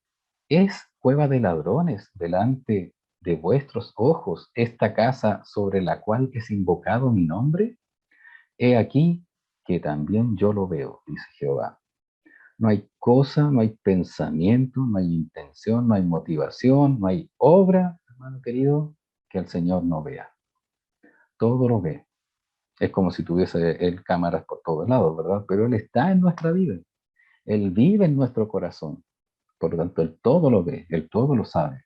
¿es cueva de ladrones delante de vuestros ojos esta casa sobre la cual es invocado mi nombre? He aquí que también yo lo veo, dice Jehová. No hay cosa, no hay pensamiento, no hay intención, no hay motivación, no hay obra, hermano querido, que el Señor no vea. Todo lo ve. Es como si tuviese Él cámaras por todos lados, ¿verdad? Pero Él está en nuestra vida. Él vive en nuestro corazón. Por lo tanto, Él todo lo ve, Él todo lo sabe,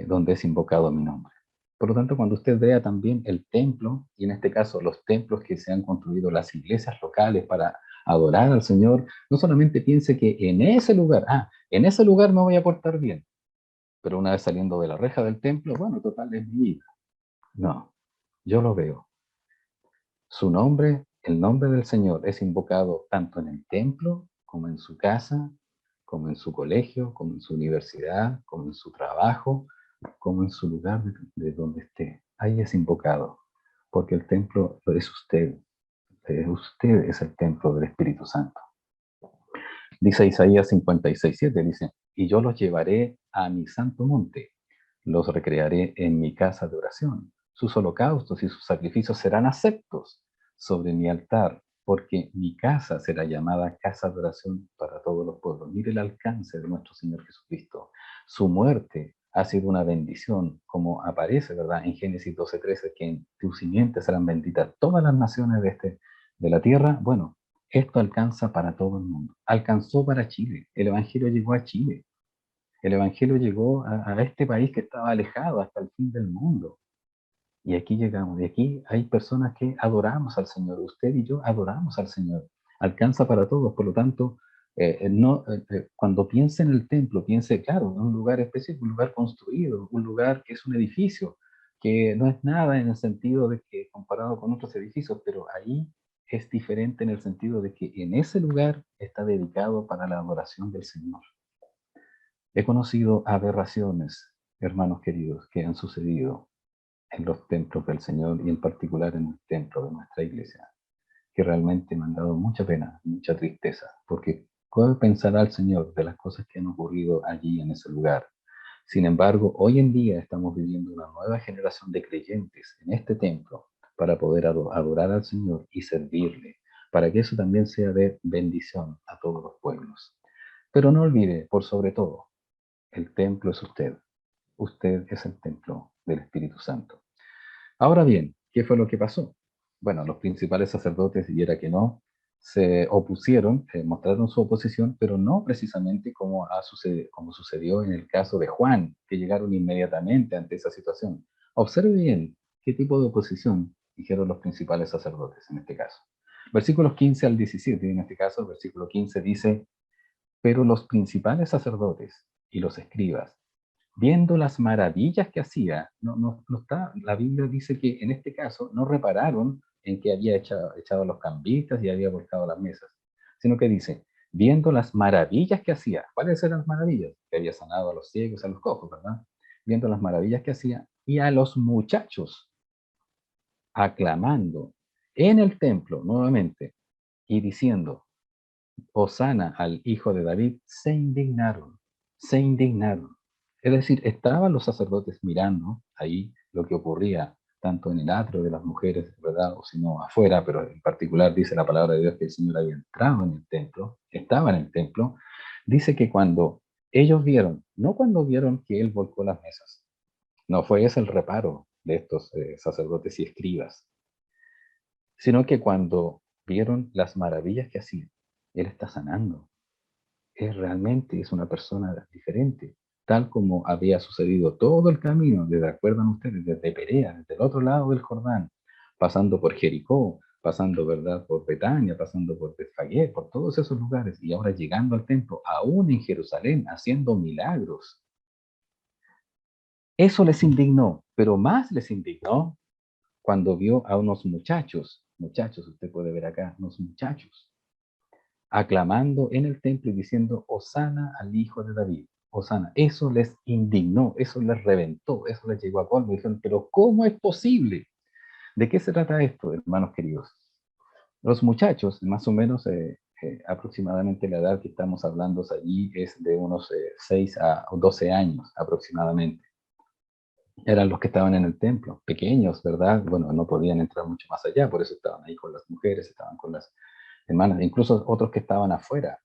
donde es invocado mi nombre. Por lo tanto, cuando usted vea también el templo, y en este caso los templos que se han construido, las iglesias locales para adorar al Señor, no solamente piense que en ese lugar, en ese lugar me voy a portar bien, pero una vez saliendo de la reja del templo, bueno, total, es mi vida. No, yo lo veo. Su nombre, el nombre del Señor es invocado tanto en el templo como en su casa, como en su colegio, como en su universidad, como en su trabajo, como en su lugar de donde esté. Ahí es invocado, porque el templo es usted. Usted es el templo del Espíritu Santo. Dice Isaías 56:7, dice, y yo los llevaré a mi santo monte, los recrearé en mi casa de oración. Sus holocaustos y sus sacrificios serán aceptos sobre mi altar, porque mi casa será llamada casa de oración para todos los pueblos. Mire el alcance de nuestro Señor Jesucristo. Su muerte ha sido una bendición, como aparece, ¿verdad? En Génesis 12:13, que en tu simiente serán benditas todas las naciones de la tierra. Bueno, esto alcanza para todo el mundo. Alcanzó para Chile. El Evangelio llegó a Chile. El Evangelio llegó a este país que estaba alejado hasta el fin del mundo. Y aquí llegamos, y aquí hay personas que adoramos al Señor, usted y yo adoramos al Señor, alcanza para todos, por lo tanto, cuando piense en el templo, piense, claro, en un lugar específico, un lugar construido, un lugar que es un edificio, que no es nada en el sentido de que comparado con otros edificios, pero ahí es diferente en el sentido de que en ese lugar está dedicado para la adoración del Señor. He conocido aberraciones, hermanos queridos, que han sucedido en los templos del Señor y en particular en el templo de nuestra iglesia, que realmente me han dado mucha pena, mucha tristeza, porque ¿qué pensará el Señor de las cosas que han ocurrido allí en ese lugar? Sin embargo, hoy en día estamos viviendo una nueva generación de creyentes en este templo para poder adorar al Señor y servirle, para que eso también sea de bendición a todos los pueblos. Pero no olvide, por sobre todo, el templo es usted. Usted es el templo del Espíritu Santo. Ahora bien, ¿qué fue lo que pasó? Bueno, los principales sacerdotes, y era que no, se opusieron, mostraron su oposición, pero no precisamente como sucedió en el caso de Juan, que llegaron inmediatamente ante esa situación. Observe bien qué tipo de oposición dijeron los principales sacerdotes en este caso. Versículos 15 al 17, en este caso, el versículo 15 dice, pero los principales sacerdotes y los escribas viendo las maravillas que hacía, no está, la Biblia dice que en este caso no repararon en que había echado los cambistas y había volcado las mesas, sino que dice, viendo las maravillas que hacía, ¿cuáles eran las maravillas? Que había sanado a los ciegos, a los cojos, ¿verdad? Viendo las maravillas que hacía y a los muchachos aclamando en el templo nuevamente y diciendo, Hosana al hijo de David, se indignaron, se indignaron. Es decir, estaban los sacerdotes mirando ahí lo que ocurría, tanto en el atrio de las mujeres, ¿verdad? O si no, afuera, pero en particular dice la palabra de Dios que el Señor había entrado en el templo, estaba en el templo. Dice que cuando ellos vieron, no cuando vieron que Él volcó las mesas, no fue ese el reparo de estos sacerdotes y escribas, sino que cuando vieron las maravillas que hacía, Él está sanando, realmente es una persona diferente, tal como había sucedido todo el camino, ¿de acuerdo a ustedes? Desde Perea, desde el otro lado del Jordán, pasando por Jericó, pasando, ¿verdad?, por Betania, pasando por Betfagé, por todos esos lugares, y ahora llegando al templo, aún en Jerusalén, haciendo milagros. Eso les indignó, pero más les indignó cuando vio a unos muchachos, usted puede ver acá, unos muchachos, aclamando en el templo y diciendo, Hosana al hijo de David, Hosana. Eso les indignó, eso les reventó, eso les llegó a colmo. Dijeron, pero ¿cómo es posible? ¿De qué se trata esto, hermanos queridos? Los muchachos, más o menos aproximadamente la edad que estamos hablando allí es de unos 6 a 12 años aproximadamente. Eran los que estaban en el templo, pequeños, ¿verdad? Bueno, no podían entrar mucho más allá, por eso estaban ahí con las mujeres, estaban con las hermanas, incluso otros que estaban afuera.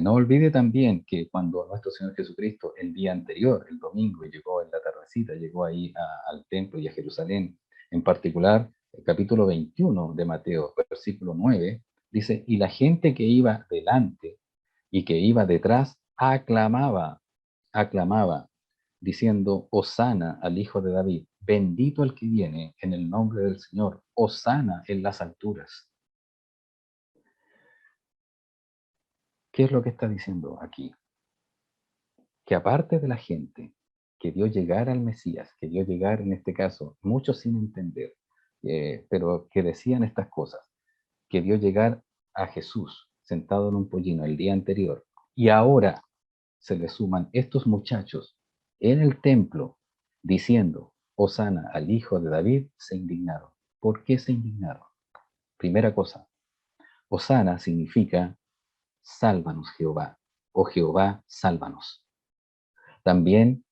No olvide también que cuando nuestro Señor Jesucristo el día anterior, el domingo, llegó en la tardecita, llegó ahí al templo y a Jerusalén, en particular, el capítulo 21 de Mateo, versículo 9, dice, y la gente que iba delante y que iba detrás aclamaba, diciendo, Hosana al Hijo de David, bendito el que viene en el nombre del Señor, Hosana en las alturas. ¿Qué es lo que está diciendo aquí? Que aparte de la gente que vio llegar al Mesías, que vio llegar en este caso, muchos sin entender, pero que decían estas cosas, que vio llegar a Jesús sentado en un pollino el día anterior, y ahora se le suman estos muchachos en el templo diciendo, Hosana al hijo de David, se indignaron. ¿Por qué se indignaron? Primera cosa, Hosana significa sálvanos Jehová, o Jehová, sálvanos. También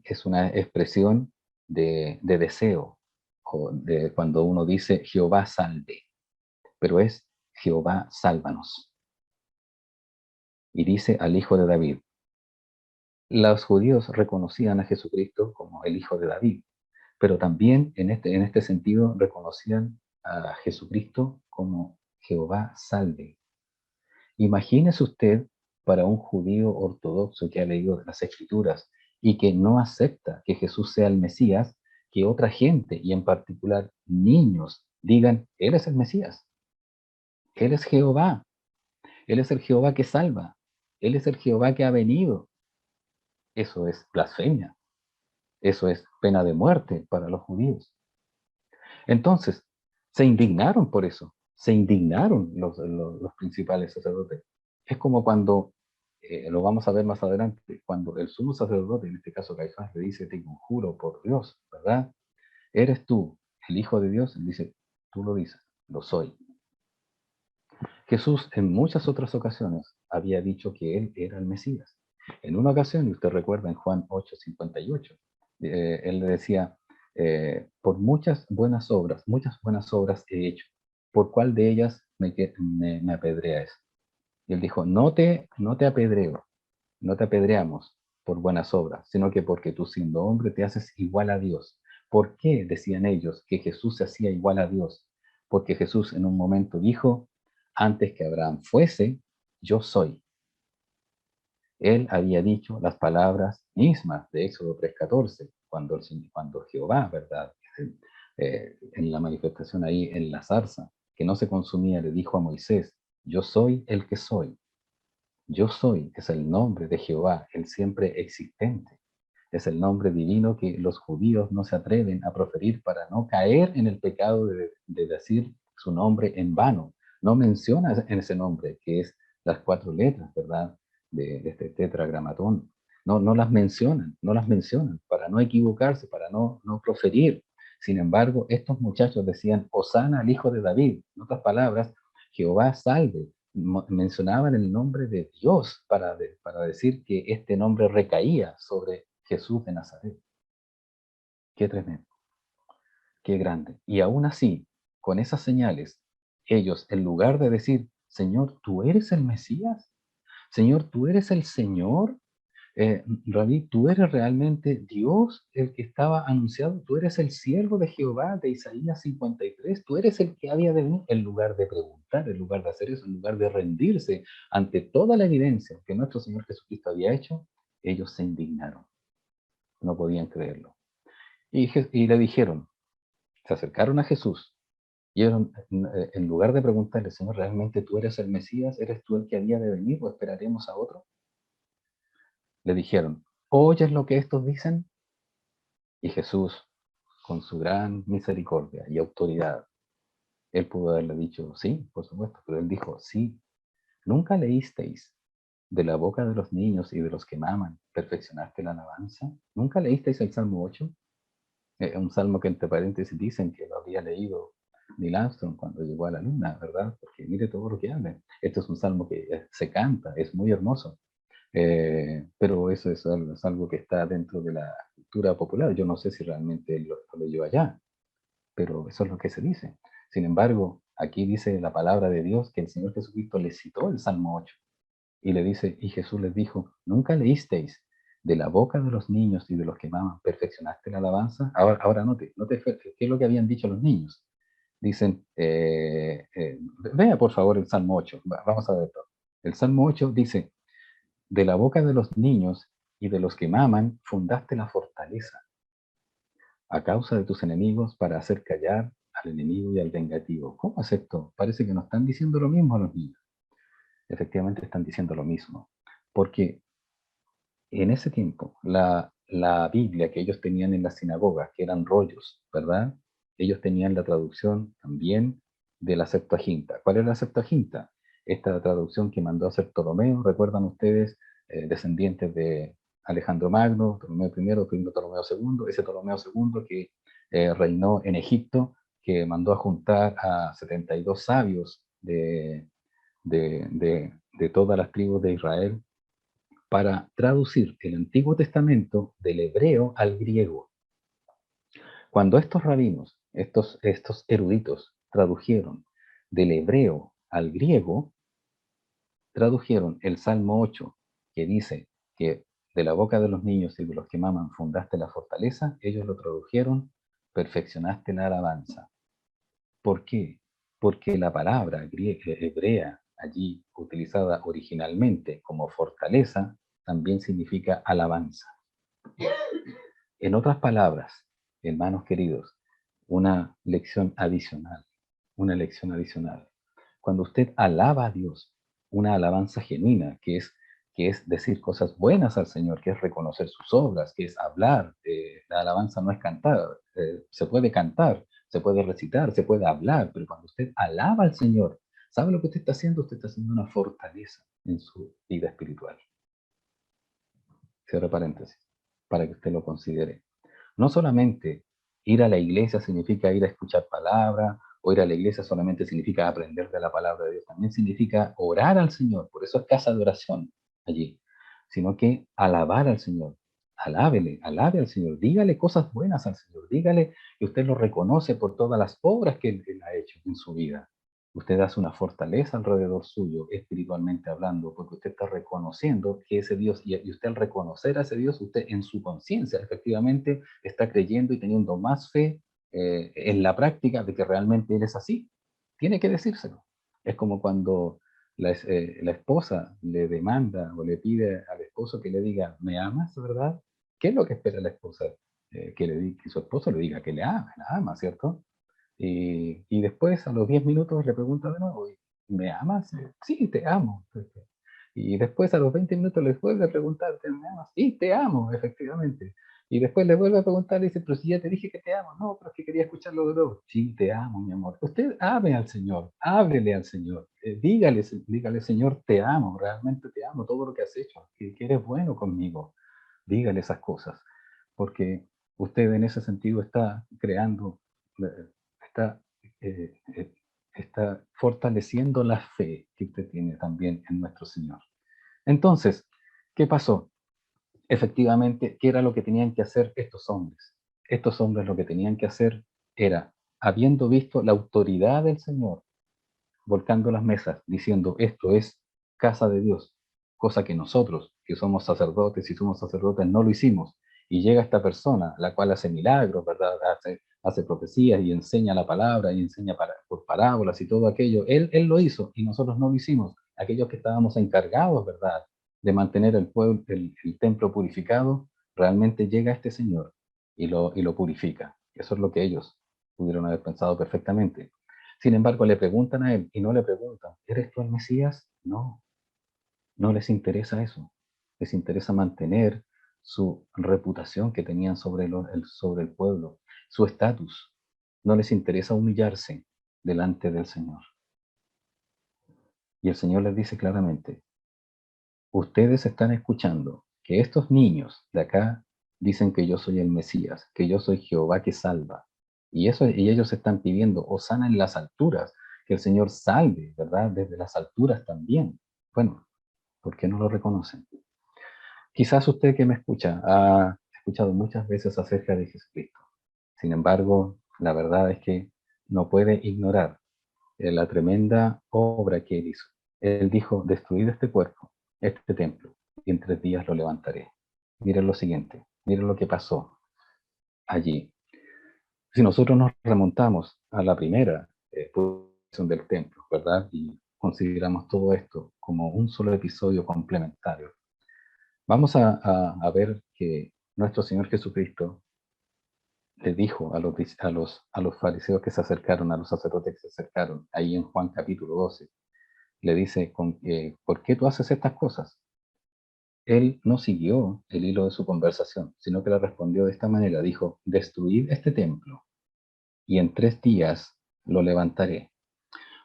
es una expresión de deseo, o de cuando uno dice Jehová salve, pero es Jehová sálvanos. Y dice al hijo de David. Los judíos reconocían a Jesucristo como el hijo de David, pero también en este sentido reconocían a Jesucristo como Jehová salve. Imagínese usted para un judío ortodoxo que ha leído las Escrituras y que no acepta que Jesús sea el Mesías, que otra gente, y en particular niños, digan, Él es el Mesías, Él es Jehová, Él es el Jehová que salva, Él es el Jehová que ha venido. Eso es blasfemia, eso es pena de muerte para los judíos. Entonces, se indignaron por eso, se indignaron los principales sacerdotes. Es como cuando, lo vamos a ver más adelante, cuando el sumo sacerdote, en este caso Caifás, le dice, te conjuro por Dios, ¿verdad? ¿Eres tú el Hijo de Dios? Él dice, tú lo dices, lo soy. Jesús en muchas otras ocasiones había dicho que Él era el Mesías. En una ocasión, y usted recuerda en Juan 8:58, Él le decía, por muchas buenas obras he hecho. ¿Por cuál de ellas me apedreas? Y Él dijo, no te apedreo, no te apedreamos por buenas obras, sino que porque tú siendo hombre te haces igual a Dios. ¿Por qué decían ellos que Jesús se hacía igual a Dios? Porque Jesús en un momento dijo, antes que Abraham fuese, yo soy. Él había dicho las palabras mismas de Éxodo 3:14, cuando Jehová, ¿verdad? En la manifestación ahí en la zarza, que no se consumía, le dijo a Moisés, yo soy el que soy. Yo soy es el nombre de Jehová, el siempre existente. Es el nombre divino que los judíos no se atreven a proferir para no caer en el pecado de decir su nombre en vano. No menciona en ese nombre, que es las 4 letras, ¿verdad? De este tetragramatón. No las mencionan para no equivocarse, para no proferir. Sin embargo, estos muchachos decían, Hosana al hijo de David. En otras palabras, Jehová salve, mencionaban el nombre de Dios para decir que este nombre recaía sobre Jesús de Nazaret. Qué tremendo, qué grande. Y aún así, con esas señales, ellos, en lugar de decir, Señor, tú eres el Mesías, Señor, tú eres el Señor, Rabí, tú eres realmente Dios, el que estaba anunciado, tú eres el siervo de Jehová de Isaías 53, tú eres el que había de venir, en lugar de preguntar, en lugar de hacer eso, en lugar de rendirse ante toda la evidencia que nuestro Señor Jesucristo había hecho, ellos se indignaron, no podían creerlo. Y le dijeron, se acercaron a Jesús, y en lugar de preguntarle, Señor, ¿realmente tú eres el Mesías? ¿Eres tú el que había de venir o esperaremos a otro? Le dijeron, ¿oyes lo que estos dicen? Y Jesús, con su gran misericordia y autoridad, él pudo haberle dicho, sí, por supuesto, pero él dijo, sí, ¿nunca leísteis de la boca de los niños y de los que maman, perfeccionaste la alabanza? ¿Nunca leísteis el Salmo 8? Un salmo que entre paréntesis dicen que lo habría leído Neil Armstrong cuando llegó a la luna, ¿verdad? Porque mire todo lo que habla. Esto es un salmo que se canta, es muy hermoso. Pero eso es algo que está dentro de la cultura popular. Yo no sé si realmente él lo leyó allá, pero eso es lo que se dice. Sin embargo, aquí dice la palabra de Dios que el Señor Jesucristo le citó el Salmo 8 y le dice, y Jesús les dijo, ¿nunca leísteis de la boca de los niños y de los que maman, perfeccionaste la alabanza? Ahora note, ¿qué es lo que habían dicho los niños? Dicen, vea por favor el Salmo 8, vamos a ver todo. El Salmo 8 dice, de la boca de los niños y de los que maman, fundaste la fortaleza a causa de tus enemigos para hacer callar al enemigo y al vengativo. ¿Cómo es esto? Parece que no están diciendo lo mismo a los niños. Efectivamente están diciendo lo mismo. Porque en ese tiempo, la Biblia que ellos tenían en las sinagogas, que eran rollos, ¿verdad? Ellos tenían la traducción también de la Septuaginta. ¿Cuál es la Septuaginta? Esta traducción que mandó a hacer Ptolomeo, recuerdan ustedes, descendientes de Alejandro Magno, Ptolomeo I, primero Ptolomeo II, ese Ptolomeo II que reinó en Egipto, que mandó a juntar a 72 sabios de todas las tribus de Israel para traducir el Antiguo Testamento del hebreo al griego. Cuando estos rabinos, estos eruditos, tradujeron del hebreo al griego, tradujeron el Salmo 8, que dice que de la boca de los niños y de los que maman fundaste la fortaleza, ellos lo tradujeron, perfeccionaste la alabanza. ¿Por qué? Porque la palabra hebrea allí utilizada originalmente como fortaleza también significa alabanza. En otras palabras, hermanos queridos, una lección adicional, una lección adicional. Cuando usted alaba a Dios, una alabanza genuina, que es decir cosas buenas al Señor, que es reconocer sus obras, que es hablar. La alabanza no es cantar, se puede cantar, se puede recitar, se puede hablar, pero cuando usted alaba al Señor, ¿sabe lo que usted está haciendo? Usted está haciendo una fortaleza en su vida espiritual. Cierro paréntesis, para que usted lo considere. No solamente ir a la iglesia significa ir a escuchar palabra, o ir a la iglesia solamente significa aprender de la palabra de Dios, también significa orar al Señor, por eso es casa de oración allí, sino que alabar al Señor, alábele, alabe al Señor, dígale cosas buenas al Señor, dígale que usted lo reconoce por todas las obras que Él ha hecho en su vida. Usted hace una fortaleza alrededor suyo, espiritualmente hablando, porque usted está reconociendo que ese Dios, y usted al reconocer a ese Dios, usted en su conciencia efectivamente está creyendo y teniendo más fe en la práctica de que realmente Él es así. Tiene que decírselo. Es como cuando la esposa le demanda o le pide al esposo que le diga, ¿me amas, verdad? ¿Qué es lo que espera la esposa? Que su esposo le diga que la ama, ¿cierto? Y después, a los 10 minutos, le pregunta de nuevo, ¿me amas? Sí, te amo. Y después, a los 20 minutos, les vuelve a preguntar, ¿me amas? Sí, te amo, efectivamente. Y después le vuelve a preguntar y dice, pero si ya te dije que te amo. No, pero es que quería escucharlo de nuevo. Sí, te amo, mi amor. Usted ame al Señor, háblele al Señor. Dígale, Señor, te amo, realmente te amo, todo lo que has hecho, que eres bueno conmigo. Dígale esas cosas, porque usted en ese sentido está creando, eh, está, está fortaleciendo la fe que usted tiene también en nuestro Señor. Entonces, ¿qué pasó? Efectivamente, ¿qué era lo que tenían que hacer estos hombres? Estos hombres lo que tenían que hacer era, habiendo visto la autoridad del Señor, volcando las mesas, diciendo, esto es casa de Dios, cosa que nosotros, que somos sacerdotes y somos sacerdotes, no lo hicimos. Y llega esta persona, la cual hace milagros, ¿verdad? Hace profecías y enseña la palabra y enseña por parábolas y todo aquello. Él lo hizo y nosotros no lo hicimos. Aquellos que estábamos encargados, ¿verdad?, de mantener el pueblo, el templo purificado, realmente llega este Señor y lo purifica. Eso es lo que ellos pudieron haber pensado perfectamente. Sin embargo, le preguntan a él y no le preguntan, ¿eres tú el Mesías? No, no les interesa eso. Les interesa mantener su reputación que tenían sobre el pueblo, su estatus. No les interesa humillarse delante del Señor. Y el Señor les dice claramente, ustedes están escuchando que estos niños de acá dicen que yo soy el Mesías, que yo soy Jehová que salva. Y ellos están pidiendo, hosana en las alturas, que el Señor salve, ¿verdad? Desde las alturas también. Bueno, ¿por qué no lo reconocen? Quizás usted que me escucha ha escuchado muchas veces acerca de Jesucristo. Sin embargo, la verdad es que no puede ignorar la tremenda obra que él hizo. Él dijo, destruid este cuerpo, este templo, y en 3 días lo levantaré. Miren lo siguiente, miren lo que pasó allí. Si nosotros nos remontamos a la primera posición del templo, ¿verdad? Y consideramos todo esto como un solo episodio complementario, vamos a ver que nuestro Señor Jesucristo le dijo a los fariseos que se acercaron, a los sacerdotes que se acercaron, ahí en Juan capítulo 12, le dice, ¿por qué tú haces estas cosas? Él no siguió el hilo de su conversación, sino que le respondió de esta manera, dijo, destruid este templo y en 3 días lo levantaré.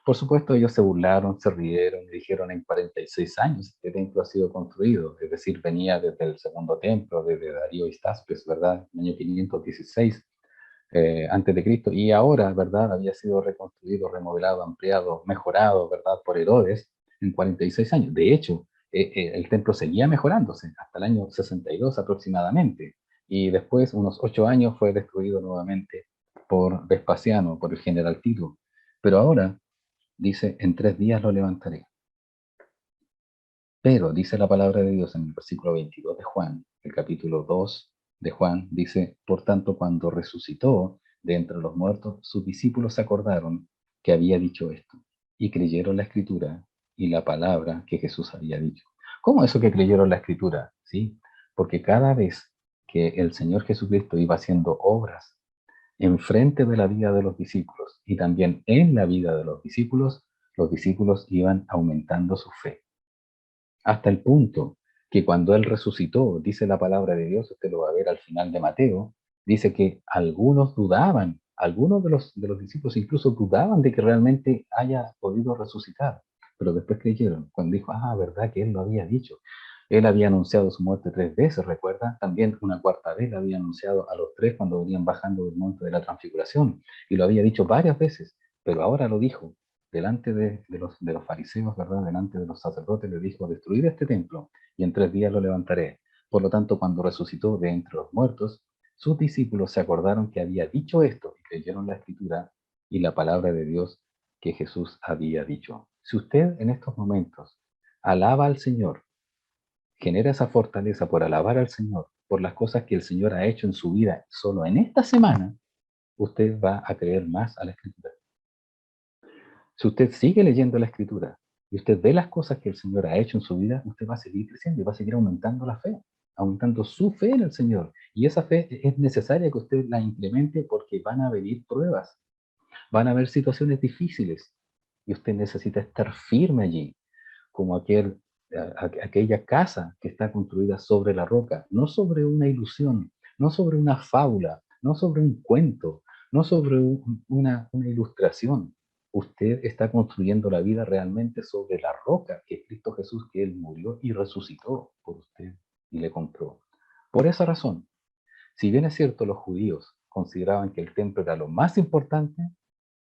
Por supuesto, ellos se burlaron, se rieron y dijeron, en 46 años este templo ha sido construido, es decir, venía desde el segundo templo, desde Darío Histaspes, ¿verdad? En el año 516 antes de Cristo, y ahora, ¿verdad? Había sido reconstruido, remodelado, ampliado, mejorado, ¿verdad? Por Herodes en 46 años. De hecho, el templo seguía mejorándose hasta el año 62 aproximadamente, y después, unos 8 años, fue destruido nuevamente por Vespasiano, por el general Tito. Pero ahora, dice, en 3 días lo levantaré. Pero dice la palabra de Dios en el versículo 22 de Juan, el capítulo 2 de Juan, dice, por tanto, cuando resucitó de entre los muertos, sus discípulos se acordaron que había dicho esto y creyeron la escritura y la palabra que Jesús había dicho. ¿Cómo eso que creyeron la escritura? ¿Sí? Porque cada vez que el Señor Jesucristo iba haciendo obras enfrente de la vida de los discípulos y también en la vida de los discípulos iban aumentando su fe. Hasta el punto que cuando Él resucitó, dice la palabra de Dios, usted lo va a ver al final de Mateo, dice que algunos dudaban, algunos de los discípulos incluso dudaban de que realmente haya podido resucitar, pero después creyeron, cuando dijo, verdad que Él lo había dicho. Él había anunciado su muerte 3 veces, recuerda, también una cuarta vez la había anunciado a los tres cuando venían bajando del monte de la transfiguración, y lo había dicho varias veces, pero ahora lo dijo delante de los fariseos, ¿verdad? Delante de los sacerdotes, le dijo, destruid este templo y en 3 días lo levantaré. Por lo tanto, cuando resucitó de entre los muertos, sus discípulos se acordaron que había dicho esto y creyeron la escritura y la palabra de Dios que Jesús había dicho. Si usted en estos momentos alaba al Señor, genera esa fortaleza por alabar al Señor, por las cosas que el Señor ha hecho en su vida solo en esta semana, usted va a creer más a la escritura. Si usted sigue leyendo la escritura y usted ve las cosas que el Señor ha hecho en su vida, usted va a seguir creciendo y va a seguir aumentando la fe, aumentando su fe en el Señor. Y esa fe es necesaria que usted la incremente porque van a venir pruebas, van a haber situaciones difíciles y usted necesita estar firme allí, como aquella casa que está construida sobre la roca, no sobre una ilusión, no sobre una fábula, no sobre un cuento, no sobre una ilustración. Usted está construyendo la vida realmente sobre la roca, que es Cristo Jesús, que Él murió y resucitó por usted y le compró. Por esa razón, si bien es cierto, los judíos consideraban que el templo era lo más importante,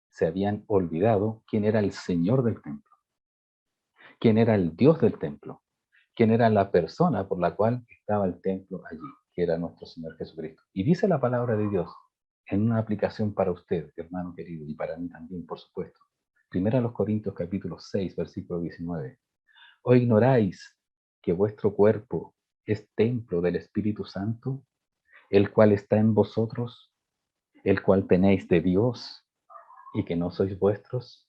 se habían olvidado quién era el Señor del templo, quién era el Dios del templo, quién era la persona por la cual estaba el templo allí, que era nuestro Señor Jesucristo. Y dice la palabra de Dios en una aplicación para usted, hermano querido, y para mí también, por supuesto. Primera a los Corintios capítulo 6, versículo 19. ¿O ignoráis que vuestro cuerpo es templo del Espíritu Santo, el cual está en vosotros, el cual tenéis de Dios y que no sois vuestros?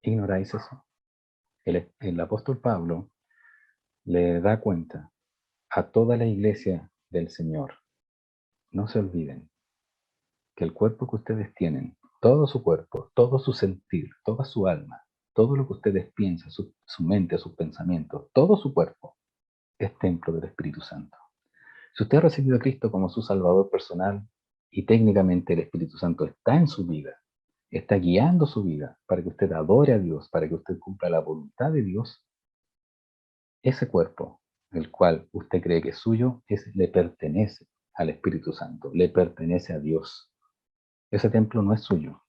¿Ignoráis eso? El apóstol Pablo le da cuenta a toda la iglesia del Señor. No se olviden que el cuerpo que ustedes tienen, todo su cuerpo, todo su sentir, toda su alma, todo lo que ustedes piensan, su mente, sus pensamientos, todo su cuerpo es templo del Espíritu Santo. Si usted ha recibido a Cristo como su Salvador personal y técnicamente el Espíritu Santo está en su vida, está guiando su vida para que usted adore a Dios, para que usted cumpla la voluntad de Dios, ese cuerpo, el cual usted cree que es suyo, le pertenece al Espíritu Santo, le pertenece a Dios. Ese templo no es suyo.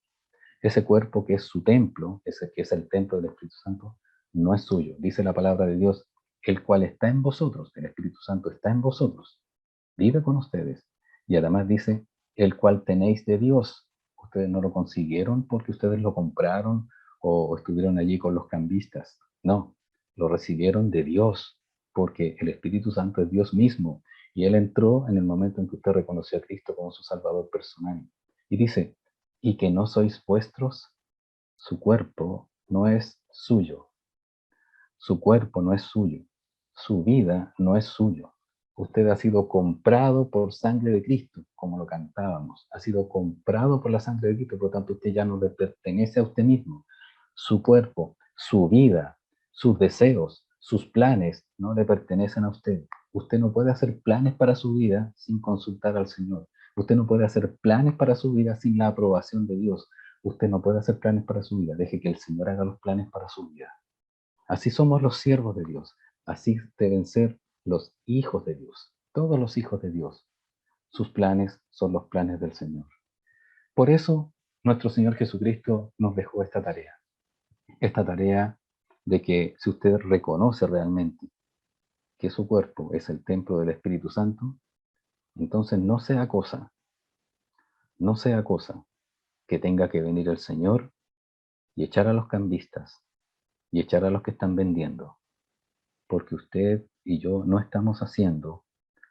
Ese cuerpo que es su templo, ese que es el templo del Espíritu Santo, no es suyo. Dice la palabra de Dios, el cual está en vosotros, el Espíritu Santo está en vosotros, vive con ustedes. Y además dice, el cual tenéis de Dios. Ustedes no lo consiguieron porque ustedes lo compraron o estuvieron allí con los cambistas. No, lo recibieron de Dios porque el Espíritu Santo es Dios mismo. Y Él entró en el momento en que usted reconoció a Cristo como su Salvador personal. Y dice, y que no sois vuestros, su cuerpo no es suyo, su cuerpo no es suyo, su vida no es suyo. Usted ha sido comprado por sangre de Cristo, como lo cantábamos. Ha sido comprado por la sangre de Cristo, por lo tanto usted ya no le pertenece a usted mismo. Su cuerpo, su vida, sus deseos, sus planes no le pertenecen a usted. Usted no puede hacer planes para su vida sin consultar al Señor. Usted no puede hacer planes para su vida sin la aprobación de Dios. Usted no puede hacer planes para su vida. Deje que el Señor haga los planes para su vida. Así somos los siervos de Dios. Así deben ser los hijos de Dios. Todos los hijos de Dios. Sus planes son los planes del Señor. Por eso, nuestro Señor Jesucristo nos dejó esta tarea. Esta tarea de que si usted reconoce realmente que su cuerpo es el templo del Espíritu Santo, entonces no sea cosa que tenga que venir el Señor y echar a los cambistas y echar a los que están vendiendo, porque usted y yo no estamos haciendo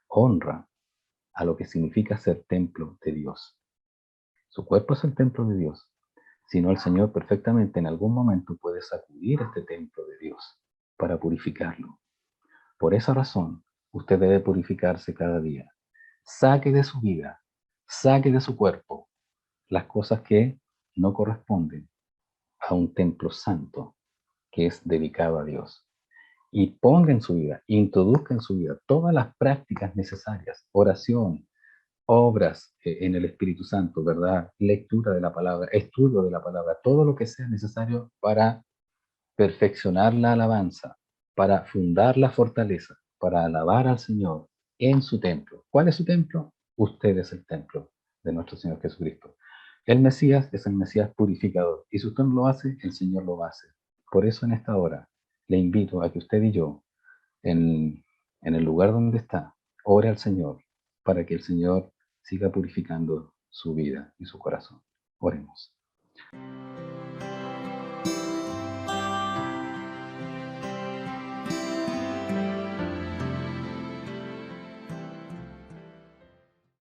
honra a lo que significa ser templo de Dios. Su cuerpo es el templo de Dios, sino el Señor perfectamente en algún momento puede sacudir este templo de Dios para purificarlo. Por esa razón, usted debe purificarse cada día. Saque de su vida, saque de su cuerpo las cosas que no corresponden a un templo santo que es dedicado a Dios. Y ponga en su vida, introduzca en su vida todas las prácticas necesarias, oración, obras en el Espíritu Santo, ¿verdad? Lectura de la palabra, estudio de la palabra, todo lo que sea necesario para perfeccionar la alabanza, para fundar la fortaleza, para alabar al Señor en su templo. ¿Cuál es su templo? Usted es el templo de nuestro Señor Jesucristo. El Mesías es el Mesías purificador. Y si usted no lo hace, el Señor lo va a hacer. Por eso en esta hora le invito a que usted y yo, en el lugar donde está, ore al Señor para que el Señor siga purificando su vida y su corazón. Oremos.